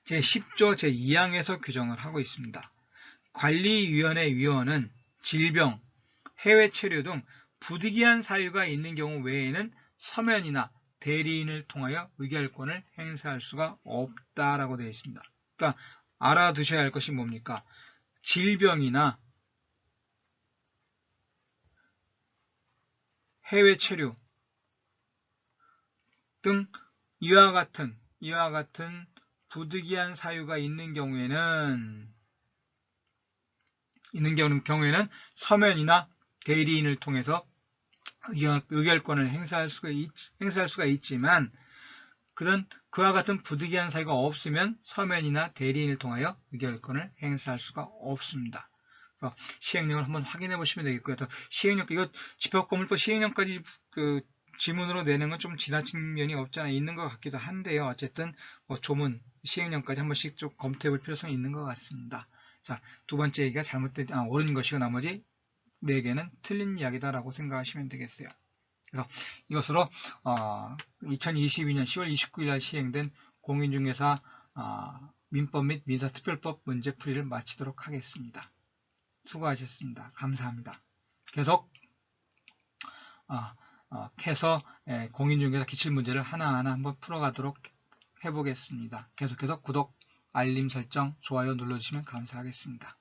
제10조 제2항에서 규정을 하고 있습니다. 관리위원회 위원은 질병, 해외 체류 등 부득이한 사유가 있는 경우 외에는 서면이나 대리인을 통하여 의결권을 행사할 수가 없다라고 되어 있습니다. 그러니까 알아두셔야 할 것이 뭡니까? 질병이나 해외 체류 등 이와 같은 부득이한 사유가 있는 경우에는 서면이나 대리인을 통해서 의결권을 행사할 수가 있지만 그와 같은 부득이한 사유가 없으면 서면이나 대리인을 통하여 의결권을 행사할 수가 없습니다. 그래서 시행령을 한번 확인해 보시면 되겠고요. 시행령, 이거 집합건물법 시행령까지 지문으로 내는 건 좀 지나친 면이 없지 않아 있는 것 같기도 한데요. 어쨌든 조문, 시행령까지 한 번씩 좀 검토해 볼 필요성이 있는 것 같습니다. 자, 두 번째 얘기가 옳은 것이고 나머지 4개는 틀린 이야기다라고 생각하시면 되겠어요. 그래서 이것으로 2022년 10월 29일 날 시행된 공인중개사 민법 및 민사특별법 문제풀이를 마치도록 하겠습니다. 수고하셨습니다. 감사합니다. 계속 해서 공인중개사 기출문제를 하나하나 한번 풀어가도록 해보겠습니다. 계속해서 구독, 알림 설정, 좋아요 눌러주시면 감사하겠습니다.